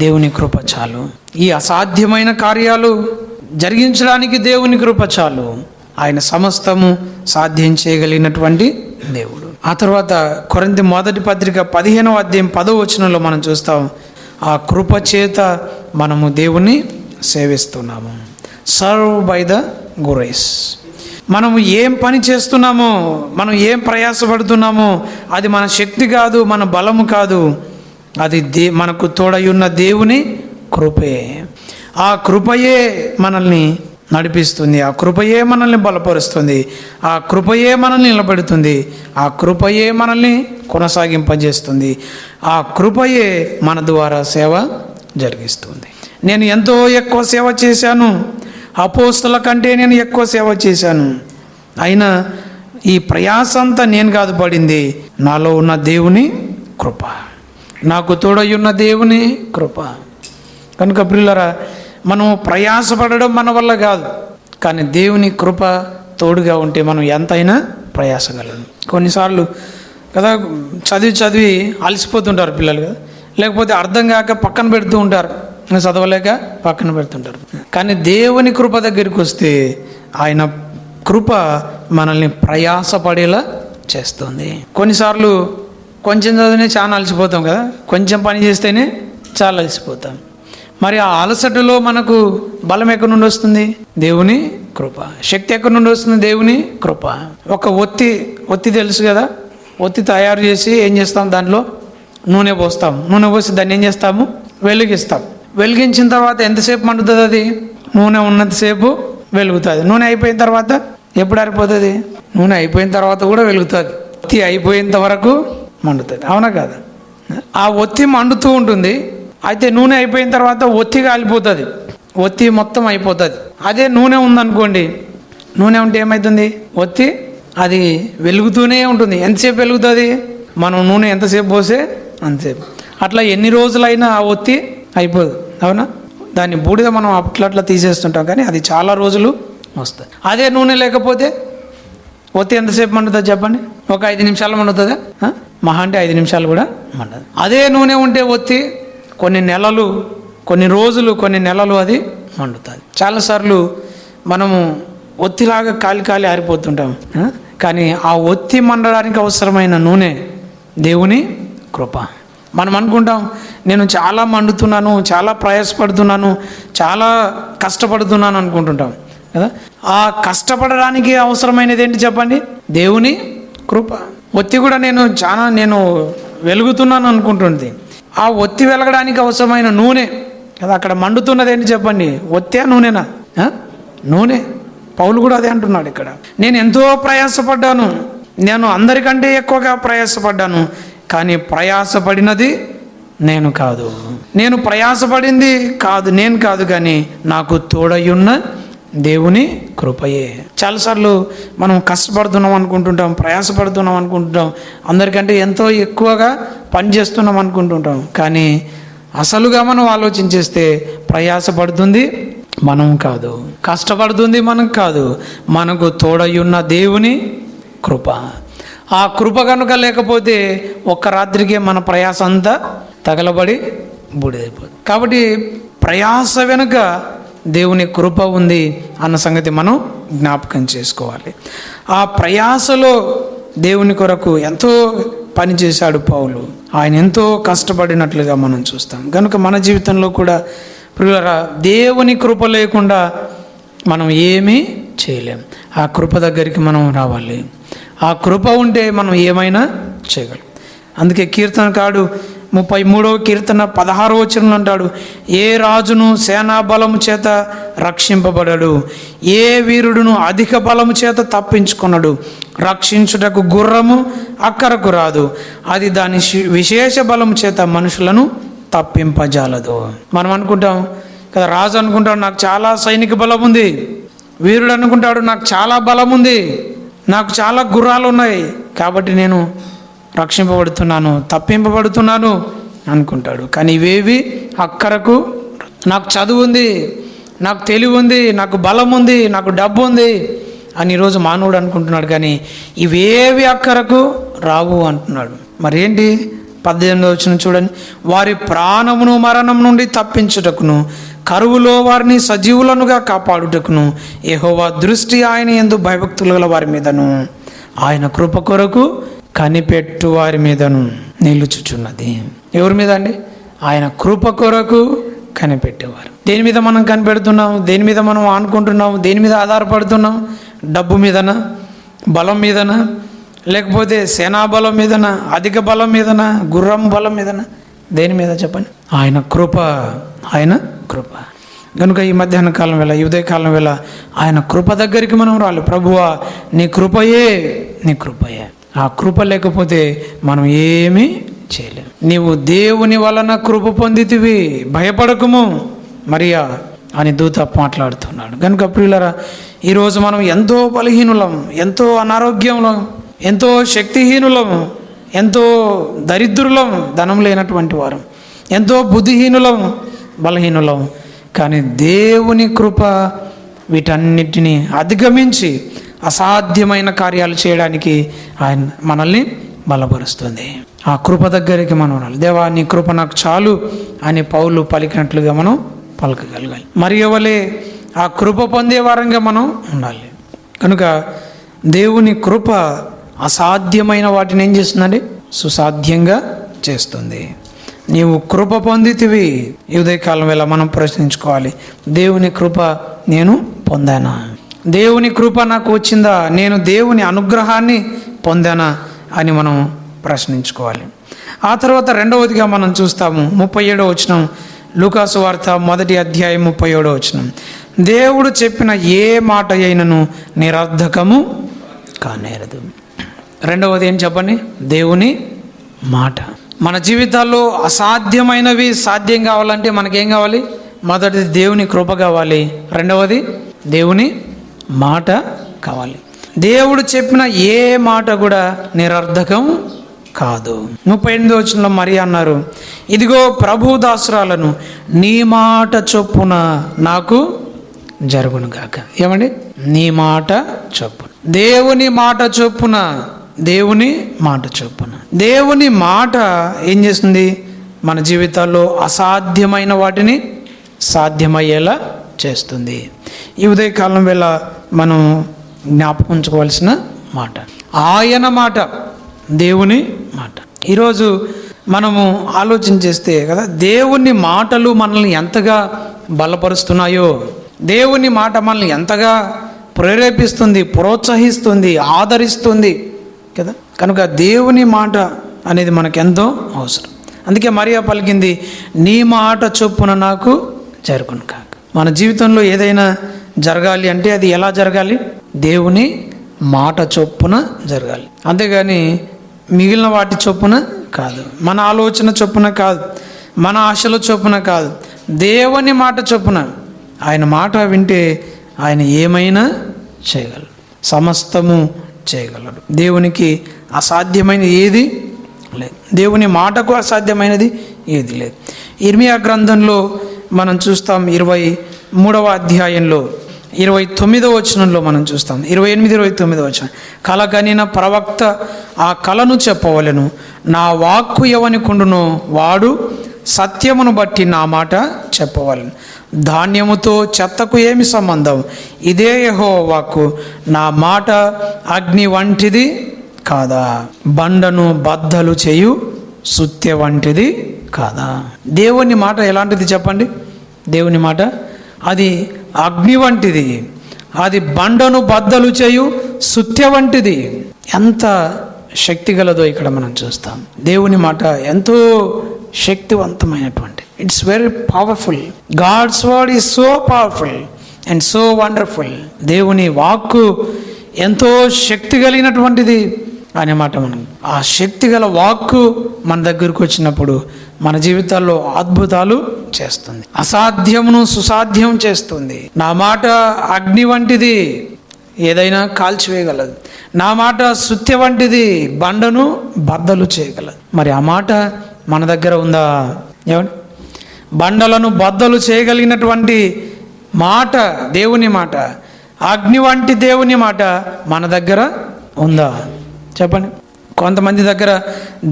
దేవుని కృప చాలు. ఈ అసాధ్యమైన కార్యాలు జరిగించడానికి దేవుని కృప చాలు. ఆయన సమస్తము సాధ్యం చేయగలిగినటువంటి దేవుడు. ఆ తర్వాత కొరింథీ 1వ పత్రిక 15వ అధ్యాయం 10వ వచనంలో మనం చూస్తాం, ఆ కృప చేత మనము దేవుని సేవిస్తున్నాము. Serve by the grace. మనము ఏం పని చేస్తున్నామో, మనం ఏం ప్రయాసపడుతున్నామో అది మన శక్తి కాదు, మన బలము కాదు, అది మనకు తోడయున్న దేవుని కృపే. ఆ కృపయే మనల్ని నడిపిస్తుంది, ఆ కృపయే మనల్ని బలపరుస్తుంది, ఆ కృపయే మనల్ని నిలబెడుతుంది, ఆ కృపయే మనల్ని కొనసాగింపజేస్తుంది, ఆ కృపయే మన ద్వారా సేవ జరిగిస్తుంది. నేను ఎంతో ఎక్కువ సేవ చేశాను, అపోస్తల కంటే నేను ఎక్కువ సేవ చేశాను, అయినా ఈ ప్రయాస అంతా నేను కాదు పడింది, నాలో ఉన్న దేవుని కృప, నాకు తోడయ్యున్న దేవుని కృప. కనుక ప్రియులారా, మనం ప్రయాసపడడం మన వల్ల కాదు, కానీ దేవుని కృప తోడుగా ఉంటే మనం ఎంతైనా ప్రయాసగలం. కొన్నిసార్లు కదా చదివి అలసిపోతుంటారు పిల్లలు కదా, లేకపోతే అర్థం కాక పక్కన పెడుతూ ఉంటారు, చదవలేక పక్కన పెడుతుంటారు. కానీ దేవుని కృప దగ్గరికి వస్తే ఆయన కృప మనల్ని ప్రయాసపడేలా చేస్తుంది. కొన్నిసార్లు కొంచెం చదివినే చాలా అలసిపోతాం కదా, కొంచెం పని చేస్తేనే చాలా అలసిపోతాం. మరి ఆ అలసటలో మనకు బలం ఎక్కడి నుండి వస్తుంది? దేవుని కృప. శక్తి ఎక్కడి నుండి వస్తుంది? దేవుని కృప. ఒక ఒత్తి తెలుసు కదా, ఒత్తి తయారు చేసి ఏం చేస్తాం? దాంట్లో నూనె పోస్తాం. నూనె పోసి దాన్ని ఏం చేస్తాము? వెలిగిస్తాం. వెలిగించిన తర్వాత ఎంతసేపు మండుతుంది? అది నూనె ఉన్నంతసేపు వెలుగుతుంది. నూనె అయిపోయిన తర్వాత ఎప్పుడు ఆరిపోతుంది? నూనె అయిపోయిన తర్వాత కూడా వెలుగుతుంది. ఒత్తి అయిపోయేంత వరకు మండుతుంది, అవునా కాదా? ఆ ఒత్తి మండుతూ ఉంటుంది. అయితే నూనె అయిపోయిన తర్వాత ఒత్తి కాలిపోతుంది, ఒత్తి మొత్తం అయిపోతుంది. అదే నూనె ఉందనుకోండి, నూనె ఉంటే ఏమవుతుంది? ఒత్తి అది వెలుగుతూనే ఉంటుంది. ఎంతసేపు వెలుగుతుంది? మనం నూనె ఎంతసేపు పోసే అంతసేపు. అట్లా ఎన్ని రోజులైనా ఆ ఒత్తి అయిపోదు, అవునా? దాన్ని బూడిద మనం అట్లా తీసేస్తుంటాం, కానీ అది చాలా రోజులు వస్తుంది. అదే నూనె లేకపోతే ఒత్తి ఎంతసేపు మండుతుంది చెప్పండి? ఒక 5 నిమిషాలు మండుతుందా? మహా అంటే 5 నిమిషాలు కూడా మండదు. అదే నూనె ఉంటే ఒత్తి కొన్ని నెలలు, కొన్ని రోజులు, కొన్ని నెలలు అది మండుతుంది. చాలాసార్లు మనము ఒత్తిలాగా కాలి ఆరిపోతుంటాం, కానీ ఆ ఒత్తి మండడానికి అవసరమైన నూనె దేవుని కృప. మనం అనుకుంటాం, నేను చాలా మండుతున్నాను, చాలా ప్రయాసపడుతున్నాను, చాలా కష్టపడుతున్నాను అనుకుంటుంటాం కదా. ఆ కష్టపడడానికి అవసరమైనది ఏంటి చెప్పండి? దేవుని కృప. ఒత్తి కూడా నేను వెలుగుతున్నాను అనుకుంటుంది. ఆ ఒత్తి వెలగడానికి అవసరమైన నూనె కదా, అక్కడ మండుతున్నది ఏంటి చెప్పండి, ఒత్తే నూనెనా? నూనె. పౌలు కూడా అదే అంటున్నాడు ఇక్కడ. నేను ఎంతో ప్రయాసపడ్డాను, నేను అందరికంటే ఎక్కువగా ప్రయాసపడ్డాను, కానీ ప్రయాసపడినది నేను కాదు, నేను ప్రయాసపడింది కాదు, నేను కాదు, కానీ నాకు తోడయ్యున్న దేవుని కృపయే. చాలాసార్లు మనం కష్టపడుతున్నాం అనుకుంటుంటాం, ప్రయాసపడుతున్నాం అనుకుంటుంటాం, అందరికంటే ఎంతో ఎక్కువగా పనిచేస్తున్నాం అనుకుంటుంటాం, కానీ అసలుగా మనం ఆలోచించేస్తే ప్రయాసపడుతుంది మనం కాదు, కష్టపడుతుంది మనం కాదు, మనకు తోడయ్యున్న దేవుని కృప. ఆ కృప కనుక లేకపోతే ఒక్క రాత్రికే మన ప్రయాస అంతా తగలబడి బూడిదైపోతుంది. కాబట్టి ప్రయాస వెనుక దేవుని కృప ఉంది అన్న సంగతి మనం జ్ఞాపకం చేసుకోవాలి. ఆ ప్రయాసలో దేవుని కొరకు ఎంతో పనిచేశాడు పౌలు, ఆయన ఎంతో కష్టపడినట్లుగా మనం చూస్తాం. కనుక మన జీవితంలో కూడా ప్రియులారా, దేవుని కృప లేకుండా మనం ఏమీ చేయలేం. ఆ కృప దగ్గరికి మనం రావాలి. ఆ కృప ఉంటే మనం ఏమైనా చేయగలం. అందుకే కీర్తనకారుడు 33వ కీర్తన 16వ వచనంలో అంటాడు, ఏ రాజును సేనా బలము చేత రక్షింపబడడు, ఏ వీరుడును అధిక బలము చేత తప్పించుకొనడు. రక్షించుటకు గుర్రము అక్కరకు రాదు, అది దాని విశేష బలము చేత మనుషులను తప్పింపజాలదు. మనం అనుకుంటాం కదా, రాజు అనుకుంటాడు నాకు చాలా సైనిక బలం ఉంది, వీరుడు అనుకుంటాడు నాకు చాలా బలం ఉంది, నాకు చాలా గుర్రాలు ఉన్నాయి, కాబట్టి నేను రక్షింపబడుతున్నాను, తప్పింపబడుతున్నాను అనుకుంటాడు. కానీ ఇవేవి అక్కరకు, నాకు చదువు ఉంది, నాకు తెలివి ఉంది, నాకు బలం ఉంది, నాకు డబ్బు ఉంది అని ఈరోజు మానవుడు అనుకుంటున్నాడు, కానీ ఇవేవి అక్కరకు రావు అంటున్నాడు. మరేంటి? 18వ వచనం చూడండి, వారి ప్రాణమును మరణం నుండి తప్పించుటకును, కరువులో వారిని సజీవులనుగా కాపాడుటకును యెహోవా దృష్టి ఆయన యందు భయభక్తులు గల వారి మీదను, ఆయన కృప కొరకు కనిపెట్టు వారి మీదను నిలుచుచున్నది. ఎవరి మీద అండి? ఆయన కృప కొరకు కనిపెట్టేవారు. దేని మీద మనం కనిపెడుతున్నాం? దేని మీద మనం ఆనుకుంటున్నాం? దేని మీద ఆధారపడుతున్నాం? డబ్బు మీదనా, బలం మీదనా, లేకపోతే సేనా బలం మీదనా, అధిక బలం మీదనా, గుర్రం బలం మీదనా? దేని మీద చెప్పండి? ఆయన కృప, ఆయన కృప. కనుక ఈ మధ్యాహ్న కాలం వేళ, ఈ ఉదయకాలం వేళ ఆయన కృప దగ్గరికి మనం రాలి. ప్రభువా నీ కృపయే, నీ కృపయే. ఆ కృప లేకపోతే మనం ఏమీ చేయలేం. నీవు దేవుని వలన కృప పొందితివి, భయపడకుము మరియా అని దూత మాట్లాడుతున్నాడు. కనుక ప్రియులారా, ఈరోజు మనం ఎంతో బలహీనులం, ఎంతో అనారోగ్యంలో, ఎంతో శక్తిహీనులం, ఎంతో దరిద్రులం, ధనం లేనటువంటి వారం, ఎంతో బుద్ధిహీనులం, బలహీనులం. కానీ దేవుని కృప వీటన్నిటినీ అధిగమించి అసాధ్యమైన కార్యాలు చేయడానికి ఆయన మనల్ని బలపరుస్తుంది. ఆ కృప దగ్గరికి మనం ఉండాలి. దేవా నీ కృప నాకు చాలు అని పౌలు పలికినట్లుగా మనం పలకగలగాలి. మరి ఎవలే ఆ కృప పొందే వారంగా మనం ఉండాలి. కనుక దేవుని కృప అసాధ్యమైన వాటిని ఏం చేస్తుందండి? సుసాధ్యంగా చేస్తుంది. నీవు కృప పొందితివి. ఈ ఉదయకాలం వేళ మనం ప్రశ్నించుకోవాలి, దేవుని కృప నేను పొందానా? దేవుని కృప నాకు వచ్చిందా? నేను దేవుని అనుగ్రహాన్ని పొందానా అని మనం ప్రశ్నించుకోవాలి. ఆ తర్వాత రెండవదిగా మనం చూస్తాము 37వ వచనం, లూకాసు వార్త 1వ అధ్యాయం 37వ వచనం. దేవుడు చెప్పిన ఏ మాట అయినను నిరర్ధకము కానేరదు. రెండవది ఏం చెప్పండి? దేవుని మాట. మన జీవితాల్లో అసాధ్యమైనవి సాధ్యం కావాలంటే మనకేం కావాలి? మొదటిది దేవుని కృప కావాలి, రెండవది దేవుని మాట కావాలి. దేవుడు చెప్పిన ఏ మాట కూడా నిరర్ధకం కాదు. 38వ వచనంలో మరి అన్నారు, ఇదిగో ప్రభు దాసురాలను నీ మాట చొప్పున నాకు జరుగునుగాక. ఏమండి? నీ మాట చొప్పున, దేవుని మాట చొప్పున, దేవుని మాట చొప్పున. దేవుని మాట ఏం చేస్తుంది? మన జీవితాల్లో అసాధ్యమైన వాటిని సాధ్యమయ్యేలా చేస్తుంది. ఈ ఉదయకాలం వేళ మనం జ్ఞాపకం ఉంచుకోవాల్సిన మాట ఆయన మాట, దేవుని మాట. ఈరోజు మనము ఆలోచన చేస్తే కదా, దేవుని మాటలు మనల్ని ఎంతగా బలపరుస్తున్నాయో, దేవుని మాట మనల్ని ఎంతగా ప్రేరేపిస్తుంది, ప్రోత్సహిస్తుంది, ఆదరిస్తుంది. కదా. కనుక దేవుని మాట అనేది మనకెంతో అవసరం. అందుకే మరియా పలికింది, నీ మాట చొప్పున నాకు జరుగును కాక. మన జీవితంలో ఏదైనా జరగాలి అంటే అది ఎలా జరగాలి? దేవుని మాట చొప్పున జరగాలి. అంతేగాని మిగిలిన వాటి చొప్పున కాదు, మన ఆలోచన చొప్పున కాదు, మన ఆశల చొప్పున కాదు, దేవుని మాట చొప్పున. ఆయన మాట వింటే ఆయన ఏమైనా చేయగలడు, సమస్తము చేయగలడు. దేవునికి అసాధ్యమైన ఏది లేదు, దేవుని మాటకు అసాధ్యమైనది ఏది లేదు. ఇర్మియా గ్రంథంలో మనం చూస్తాం 23వ అధ్యాయంలో 29వ వచనంలో మనం చూస్తాం. 28, 29వ వచనం, కల కనిన ప్రవక్త ఆ కలను చెప్పవలెను, నా వాక్కు ఎవనికుండునో వాడు సత్యమును బట్టి నా మాట చెప్పవలెను. ధాన్యముతో చెత్తకు ఏమి సంబంధం? ఇదే యెహోవా వాక్కు, నా మాట అగ్ని వంటిది కాదా, బండను బద్దలు చేయు సుత్య వంటిది కాదా. దేవుని మాట ఎలాంటిది చెప్పండి? దేవుని మాట అది అగ్ని వంటిది, అది బండను బద్దలు చేయు సుత్య వంటిది. ఎంత శక్తి గలదో ఇక్కడ మనం చూస్తాం. దేవుని మాట ఎంతో శక్తివంతమైనటువంటి, it's very powerful. God's word is so powerful and so wonderful. దేవుని వాక్కు ఎంతో శక్తి కలిగినటువంటిది అనే మాట. మనం ఆ శక్తి గల వాక్కు మన దగ్గరకు వచ్చినప్పుడు మన జీవితాల్లో అద్భుతాలు చేస్తుంది, అసాధ్యమును సుసాధ్యం చేస్తుంది. నా మాట అగ్ని వంటిది, ఏదైనా కాల్చివేయగలదు. నా మాట సుత్య వంటిది, బండను బద్దలు చేయగలదు. మరి ఆ మాట మన దగ్గర ఉందా? ఏమండి, బండలను బద్దలు చేయగలిగినటువంటి మాట దేవుని మాట, అగ్ని వంటి దేవుని మాట మన దగ్గర ఉందా? చెప్పండి. కొంతమంది దగ్గర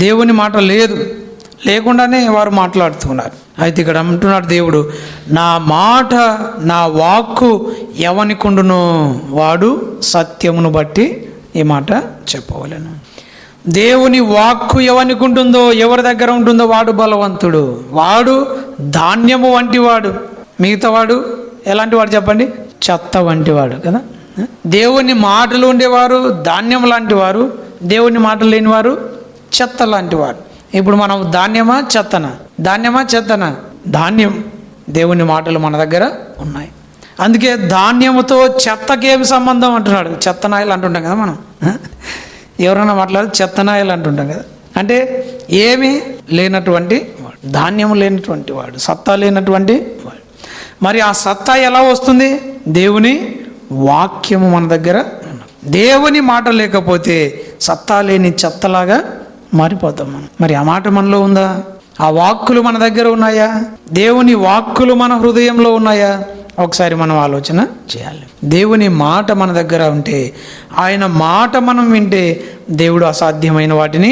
దేవుని మాట లేదు, లేకుండానే వారు మాట్లాడుతున్నారు. అయితే ఇక్కడ అంటున్నాడు దేవుడు, నా మాట, నా వాక్కు ఎవనికుండునో వాడు సత్యమును బట్టి ఈ మాట చెప్పవలెను. దేవుని వాక్కు ఎవనికుంటుందో, ఎవరి దగ్గర ఉంటుందో వాడు బలవంతుడు, వాడు ధాన్యము వంటి వాడు. మిగతా వాడు ఎలాంటి వాడు చెప్పండి? చెత్త వంటి వాడు కదా. దేవుని మాటలు ఉండేవారు ధాన్యం లాంటి వారు, దేవుని మాటలు లేనివారు చెత్త లాంటి వారు. ఇప్పుడు మనం ధాన్యమా చెత్తనా? ధాన్యమా చెత్తనా? ధాన్యం. దేవుని మాటలు మన దగ్గర ఉన్నాయి. అందుకే ధాన్యముతో చెత్తకేమి సంబంధం అంటున్నాడు. చెత్తనాయలు అంటుంటాం కదా మనం, ఎవరైనా మాట్లాడి చెత్తనాయలు అంటుంటాం కదా. అంటే ఏమీ లేనటువంటి వాడు, ధాన్యము లేనటువంటి వాడు, సత్తా లేనటువంటి వాడు. మరి ఆ సత్తా ఎలా వస్తుంది? దేవుని వాక్యము మన దగ్గర. దేవుని మాట లేకపోతే సత్తా లేని చెత్తలాగా మారిపోతాం మనం. మరి ఆ మాట మనలో ఉందా? ఆ వాక్కులు మన దగ్గర ఉన్నాయా? దేవుని వాక్కులు మన హృదయంలో ఉన్నాయా? ఒకసారి మనం ఆలోచన చేయాలి. దేవుని మాట మన దగ్గర ఉంటే, ఆయన మాట మనం వింటే, దేవుడు అసాధ్యమైన వాటిని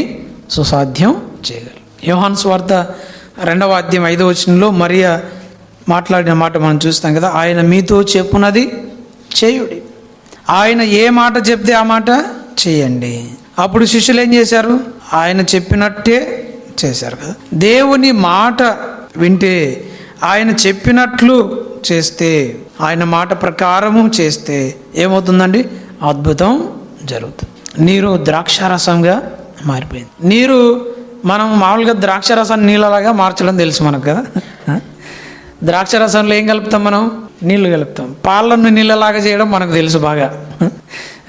సుసాధ్యం చేయగలరు. యోహాను సువార్త 2వ అధ్యాయం 5వ వచనంలో మరియా మాట్లాడిన మాట మనం చూస్తాం కదా, ఆయన మీతో చెప్పునది చేయుడి, ఆయన ఏ మాట చెప్తే ఆ మాట చేయండి. అప్పుడు శిష్యులు ఏం చేశారు? ఆయన చెప్పినట్టే చేశారు కదా. దేవుని మాట వింటే, ఆయన చెప్పినట్లు చేస్తే, ఆయన మాట ప్రకారము చేస్తే ఏమవుతుందండి? అద్భుతం జరుగుతుంది. నీరు ద్రాక్షారసంగా మారిపోయింది. నీరు మనం మామూలుగా ద్రాక్షారసాన్ని నీళ్ళలాగా మార్చడం తెలుసు మనకు కదా. ద్రాక్షారసంలో ఏం కలుపుతాం మనం? నీళ్లు కలుపుతాం. పాలను నీళ్ళలాగా చేయడం మనకు తెలుసు బాగా,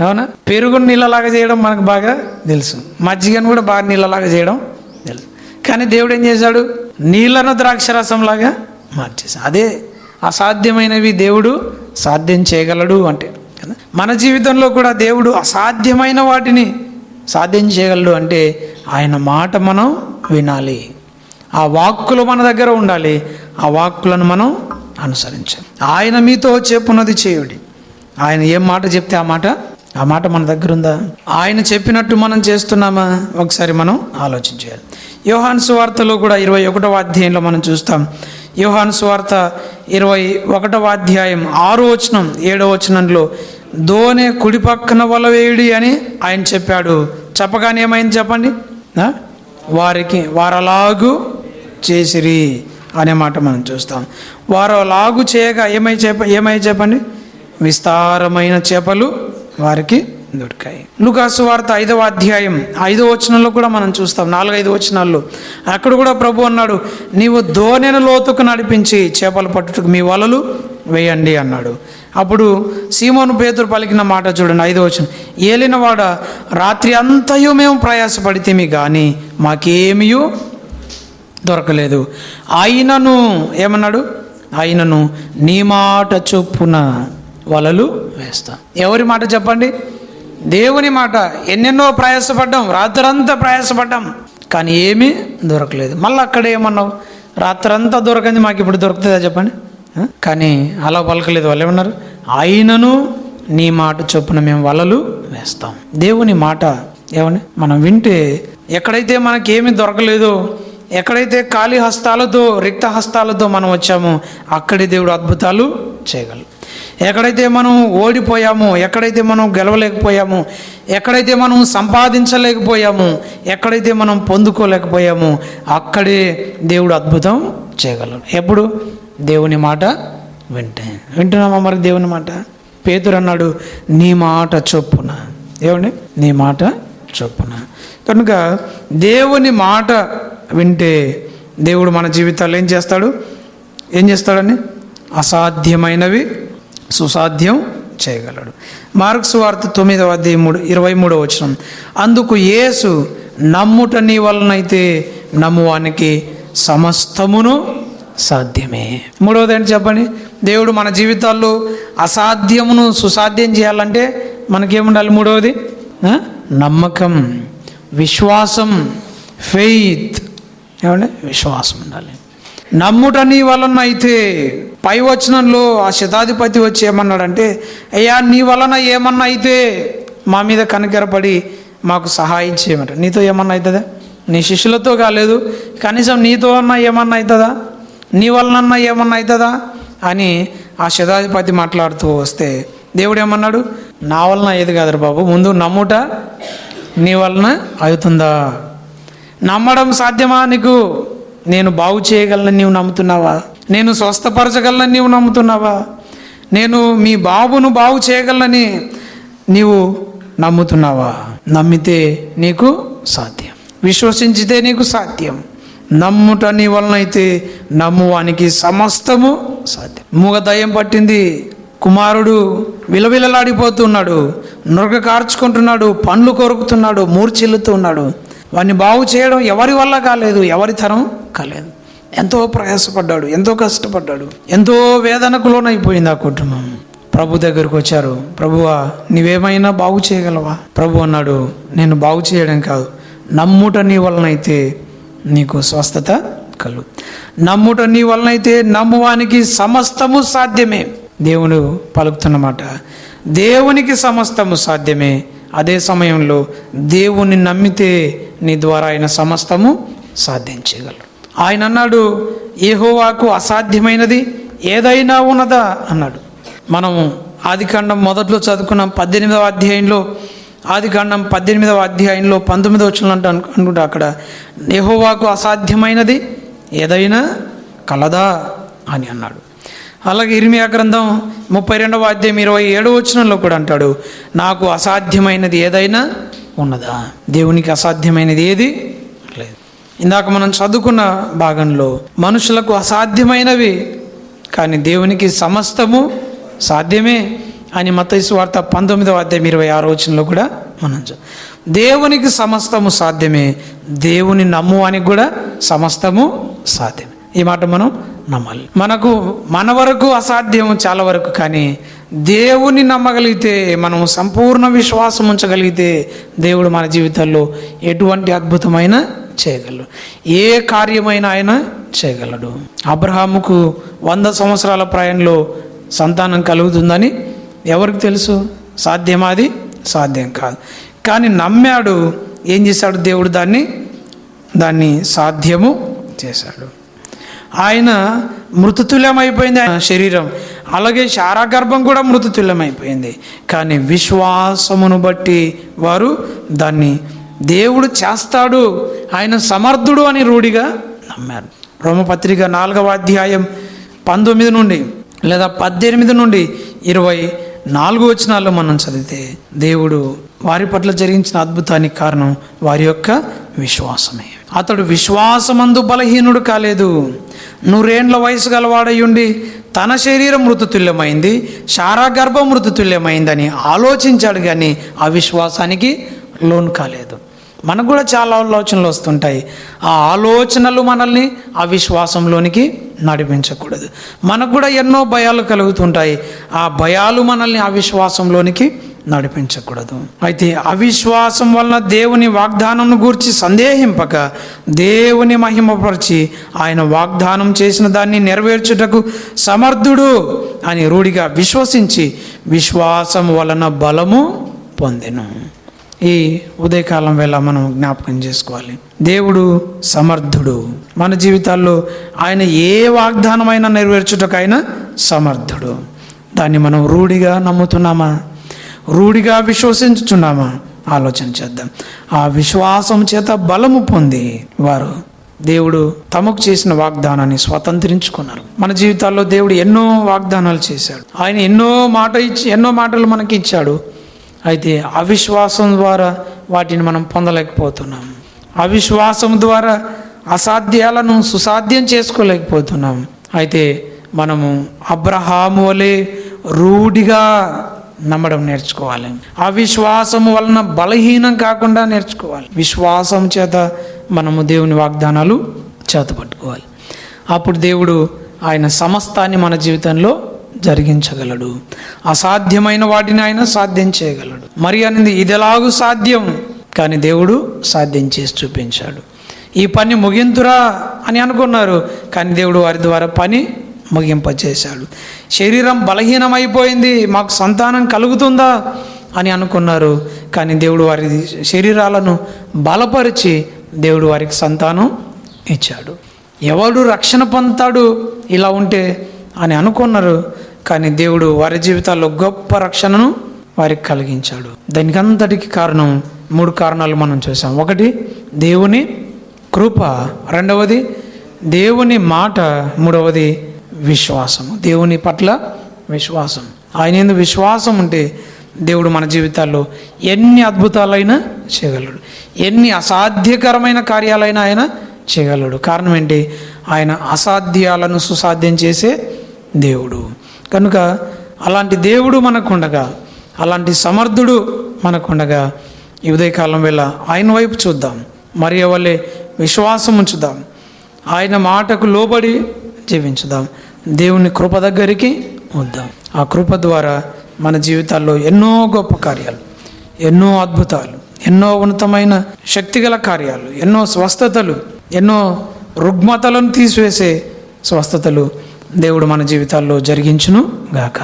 అవునా? పెరుగును నీళ్ళలాగా చేయడం మనకు బాగా తెలుసు. మజ్జిగను కూడా బాగా నీళ్ళలాగా చేయడం తెలుసు. కానీ దేవుడు ఏం చేశాడు? నీళ్లను ద్రాక్షరసంలాగా మార్చేశాడు. అదే అసాధ్యమైనవి దేవుడు సాధ్యం చేయగలడు అంటే కదా. మన జీవితంలో కూడా దేవుడు అసాధ్యమైన వాటిని సాధ్యం చేయగలడు అంటే ఆయన మాట మనం వినాలి, ఆ వాక్కులు మన దగ్గర ఉండాలి, ఆ వాక్కులను మనం అనుసరించాలి. ఆయన మీతో చెప్పున్నది చేయుడి. ఆయన ఏం మాట చెప్తే ఆ మాట మన దగ్గర ఉందా? ఆయన చెప్పినట్టు మనం చేస్తున్నామా? ఒకసారి మనం ఆలోచించాలి. యోహాను సువార్తలో కూడా 21వ అధ్యాయంలో మనం చూస్తాం. యోహాను సువార్త 21వ అధ్యాయం 6వ వచనం 7వ వచనంలో దోనె కుడి పక్కన వల వేయుడి అని ఆయన చెప్పాడు. చెప్పగానే ఏమైంది చెప్పండి? వారలాగు చేసిరి అనే మాట మనం చూస్తాం. వారు లాగు చేయగా ఏమై చెప్పండి? విస్తారమైన చేపలు వారికి దొరికాయి. లూకాసు వార్త 5వ అధ్యాయం 5వ వచనంలో కూడా మనం చూస్తాం, 4-5 వచనాల్లో అక్కడ కూడా ప్రభు అన్నాడు, నీవు దోణెను లోతుకు నడిపించి చేపలు పట్టుటకు మీ వలలు వేయండి అన్నాడు. అప్పుడు సీమోను పేతురు పలికిన మాట చూడండి, 5వ వచనం, ఏలినవాడ రాత్రి అంతయు మేము ప్రయాసపడితేమి కానీ మాకేమీ దొరకలేదు, అయినను ఏమన్నాడు, అయినను నీ మాట చొప్పున వలలు వేస్తా. ఎవరి మాట చెప్పండి? దేవుని మాట. ఎన్నెన్నో ప్రయాసపడ్డాం, రాత్రంతా ప్రయాసపడ్డాం, కానీ ఏమీ దొరకలేదు. మళ్ళీ అక్కడ ఏమన్నావు, రాత్రంతా దొరకంది, మాకు ఇప్పుడు దొరుకుతుందా చెప్పండి? కానీ అలా పలకలేదు. వాళ్ళు ఏమన్నారు, అయినను నీ మాట చొప్పున మేము వలలు వేస్తాం. దేవుని మాట ఏమని మనం వింటే, ఎక్కడైతే మనకేమీ దొరకలేదో, ఎక్కడైతే ఖాళీ హస్తాలతో రిక్త హస్తాలతో మనం వచ్చామో అక్కడే దేవుడు అద్భుతాలు చేయగలరు. ఎక్కడైతే మనం ఓడిపోయామో, ఎక్కడైతే మనం గెలవలేకపోయామో, ఎక్కడైతే మనం సంపాదించలేకపోయామో, ఎక్కడైతే మనం పొందుకోలేకపోయామో అక్కడే దేవుడు అద్భుతం చేయగలరు. ఎప్పుడు? దేవుని మాట వింటున్నామా మరి దేవుని మాట? పేతురు అన్నాడు, నీ మాట చొప్పున. ఏమండి? నీ మాట చొప్పున. కనుక దేవుని మాట వింటే దేవుడు మన జీవితాల్లో ఏం చేస్తాడని? అసాధ్యమైనవి సుసాధ్యం చేయగలడు. మార్కు సువార్త 9వ అధ్యాయం 23వ వచనం, అందుకు యేసు, నమ్ముట నీ వలనైతే నమ్మువానికి సమస్తమును సాధ్యమే. మూడవది ఏంటి చెప్పండి? దేవుడు మన జీవితాల్లో అసాధ్యమును సుసాధ్యం చేయాలంటే మనకేముండాలి? మూడవది నమ్మకం, విశ్వాసం, ఫెయిత్. ఏమంటే విశ్వాసం ఉండాలి. నమ్ముట నీ వలన అయితే, పై వచనంలో ఆ శతాధిపతి వచ్చి ఏమన్నాడంటే, అయ్యా నీ వలన ఏమన్నా అయితే మా మీద కనికరపడి మాకు సహాయం చేయమంట. నీతో ఏమన్నా అవుతుందా? నీ శిష్యులతో కాలేదు, కనీసం నీతో అన్నా ఏమన్నా అవుతుందా? నీ వలనన్నా ఏమన్నా అవుతుందా అని ఆ శతాధిపతి మాట్లాడుతూ వస్తే దేవుడు ఏమన్నాడు, నా వలన ఏది కాదు బాబు, ముందు నమ్ముట నీ వలన అవుతుందా? నమ్మడం సాధ్యమా నీకు? నేను బాగు చేయగలను నీవు నమ్ముతున్నావా? నేను స్వస్థపరచగలను నీవు నమ్ముతున్నావా? నేను మీ బాబును బాగు చేయగలనని నీవు నమ్ముతున్నావా? నమ్మితే నీకు సాధ్యం, విశ్వసించితే నీకు సాధ్యం. నమ్ముట నీ వలన అయితే నమ్మువానికి సమస్తము సాధ్యం. మూగ దయ్యం పట్టింది, కుమారుడు విలవిలలాడిపోతున్నాడు, నొరగ కార్చుకుంటున్నాడు, పండ్లు కొరుకుతున్నాడు, మూర్ఛిల్లుతూ ఉన్నాడు. వాడిని బాగు చేయడం ఎవరి వల్ల కాలేదు, ఎవరి తరం కాలేదు. ఎంతో ప్రయాసపడ్డాడు, ఎంతో కష్టపడ్డాడు, ఎంతో వేదనకు లోనైపోయింది ఆ కుటుంబం. ప్రభు దగ్గరకు వచ్చారు, ప్రభువా నీవేమైనా బాగు చేయగలవా? ప్రభు అన్నాడు, నేను బాగు చేయడం కాదు, నమ్ముట నీ వలనైతే నీకు స్వస్థత కలుగు. నమ్ముట నీ వలనైతే నమ్మువానికి సమస్తము సాధ్యమే. దేవుడు పలుకుతున్నమాట, దేవునికి సమస్తము సాధ్యమే. అదే సమయంలో దేవుని నమ్మితే నీ ద్వారా ఆయన సమస్తము సాధ్యం చేయగలరు. ఆయన అన్నాడు, యెహోవాకు అసాధ్యమైనది ఏదైనా ఉన్నదా అన్నాడు. మనము ఆదికాండం మొదట్లో చదువుకున్నాం, 18వ అధ్యాయంలో, ఆదికాండం 18వ అధ్యాయంలో 19వ వచనం అనుకుంటా, అక్కడ యెహోవాకు అసాధ్యమైనది ఏదైనా కలదా అని అన్నాడు. అలాగే ఇర్మియా గ్రంథం 32వ అధ్యాయం 27వ వచనంలో కూడా అంటాడు, నాకు అసాధ్యమైనది ఏదైనా ఉన్నదా? దేవునికి అసాధ్యమైనది ఏది లేదు. ఇందాక మనం చదువుకున్న భాగంలో మనుషులకు అసాధ్యమైనవి, కానీ దేవునికి సమస్తము సాధ్యమే అని మత్తయి సువార్త 19వ అధ్యాయం 26వ వచనంలో కూడా మనం దేవునికి సమస్తము సాధ్యమే, దేవుని నమ్మువానికి కూడా సమస్తము సాధ్యమే. ఈ మాట మనం నమ్మాలి. మనకు మన వరకు అసాధ్యం చాలా వరకు, కానీ దేవుని నమ్మగలిగితే, మనం సంపూర్ణ విశ్వాసం ఉంచగలిగితే దేవుడు మన జీవితాల్లో ఎటువంటి అద్భుతమైన చేయగలడు, ఏ కార్యమైనా ఆయన చేయగలడు. అబ్రహాముకు 100 సంవత్సరాల ప్రాయంలో సంతానం కలుగుతుందని ఎవరికి తెలుసు? సాధ్యమాది సాధ్యం కాదు, కానీ నమ్మాడు. ఏం చేశాడు? దేవుడు దాన్ని సాధ్యము చేశాడు. ఆయన మృతతుల్యమైపోయింది ఆయన శరీరం, అలాగే శారా గర్భం కూడా మృతతుల్యమైపోయింది, కానీ విశ్వాసమును బట్టి వారు దాన్ని దేవుడు చేస్తాడు, ఆయన సమర్థుడు అని రూఢిగా నమ్మారు. రోమపత్రిక 4వ అధ్యాయం 19 నుండి లేదా 18 నుండి 20 4 వచనాల్లో మనం చదివితే దేవుడు వారి పట్ల జరిగించిన అద్భుతానికి కారణం వారి యొక్క విశ్వాసమే. అతడు విశ్వాసమందు బలహీనుడు కాలేదు. 100 ఏండ్ల వయసు గలవాడయుండి తన శరీరం మృతతుల్యమైంది, శారా గర్భం మృతతుల్యమైందని ఆలోచించాడు, కానీ ఆ విశ్వాసానికి లోను కాలేదు. మనకు కూడా చాలా ఆలోచనలు వస్తుంటాయి. ఆ ఆలోచనలు మనల్ని ఆ విశ్వాసంలోనికి నడిపించకూడదు. మనకు కూడా ఎన్నో భయాలు కలుగుతుంటాయి. ఆ భయాలు మనల్ని ఆ విశ్వాసంలోనికి నడిపించకూడదు. అయితే అవిశ్వాసం వలన దేవుని వాగ్దానం గూర్చి సందేహింపక దేవుని మహిమపరిచి ఆయన వాగ్దానం చేసిన దాన్ని నెరవేర్చుటకు సమర్థుడు అని రూఢిగా విశ్వసించి విశ్వాసం వలన బలము పొందెను. ఈ ఉదయకాలం వేళ మనం జ్ఞాపకం చేసుకోవాలి, దేవుడు సమర్థుడు. మన జీవితాల్లో ఆయన ఏ వాగ్దానమైనా నెరవేర్చుటకు ఆయన సమర్థుడు. దాన్ని మనం రూఢిగా నమ్ముతున్నామా, రూఢిగా విశ్వసించుచున్నామా? ఆలోచన చేద్దాం. ఆ విశ్వాసం చేత బలము పొంది వారు దేవుడు తమకు చేసిన వాగ్దానాన్ని స్వతంత్రించుకున్నారు. మన జీవితాల్లో దేవుడు ఎన్నో వాగ్దానాలు చేశాడు. ఆయన ఎన్నో మాటలు మనకి ఇచ్చాడు. అయితే అవిశ్వాసం ద్వారా వాటిని మనం పొందలేకపోతున్నాం. అవిశ్వాసం ద్వారా అసాధ్యాలను సుసాధ్యం చేసుకోలేకపోతున్నాం. అయితే మనము అబ్రహాము వలె రూఢిగా నమ్మడం నేర్చుకోవాలి. అవిశ్వాసము వలన బలహీనం కాకుండా నేర్చుకోవాలి. విశ్వాసం చేత మనము దేవుని వాగ్దానాలు చేతపట్టుకోవాలి. అప్పుడు దేవుడు ఆయన సమస్తాన్ని మన జీవితంలో జరిగించగలడు. అసాధ్యమైన వాటిని ఆయన సాధ్యం చేయగలడు. మరి అనేది ఇది ఎలాగూ సాధ్యం, కానీ దేవుడు సాధ్యం చేసి చూపించాడు. ఈ పని ముగింతురా అని అనుకున్నారు, కానీ దేవుడు వారి ద్వారా పని ముగింపచేశాడు. శరీరం బలహీనమైపోయింది, మాకు సంతానం కలుగుతుందా అని అనుకున్నారు, కానీ దేవుడు వారి శరీరాలను బలపరిచి దేవుడు వారికి సంతానం ఇచ్చాడు. ఎవడు రక్షణ పొందుతాడు ఇలా ఉంటే అని అనుకున్నారు, కానీ దేవుడు వారి జీవితాల్లో గొప్ప రక్షణను వారికి కలిగించాడు. దానికి అంతటికి కారణం 3 కారణాలు మనం చూసాం. 1 దేవుని కృప, 2వది దేవుని మాట, 3వది విశ్వాసము. దేవుని పట్ల విశ్వాసం. ఆయన యందు విశ్వాసం ఉంటే దేవుడు మన జీవితాల్లో ఎన్ని అద్భుతాలైనా చేయగలడు, ఎన్ని అసాధ్యకరమైన కార్యాలైనా ఆయన చేయగలడు. కారణం ఏంటి? ఆయన అసాధ్యాలను సుసాధ్యం చేసే దేవుడు. కనుక అలాంటి దేవుడు మనకుండగా, అలాంటి సమర్థుడు మనకుండగా ఈ ఉదయకాలం వేళ ఆయన వైపు చూద్దాం, మరియ వలె విశ్వాసం ఉంచుదాం, ఆయన మాటకు లోబడి జీవించుదాం, దేవుని కృప దగ్గరికి వద్దాం. ఆ కృప ద్వారా మన జీవితాల్లో ఎన్నో గొప్ప కార్యాలు, ఎన్నో అద్భుతాలు, ఎన్నో ఉన్నతమైన శక్తిగల కార్యాలు, ఎన్నో స్వస్థతలు, ఎన్నో రుగ్మతలను తీసివేసే స్వస్థతలు దేవుడు మన జీవితాల్లో జరిగించును గాక.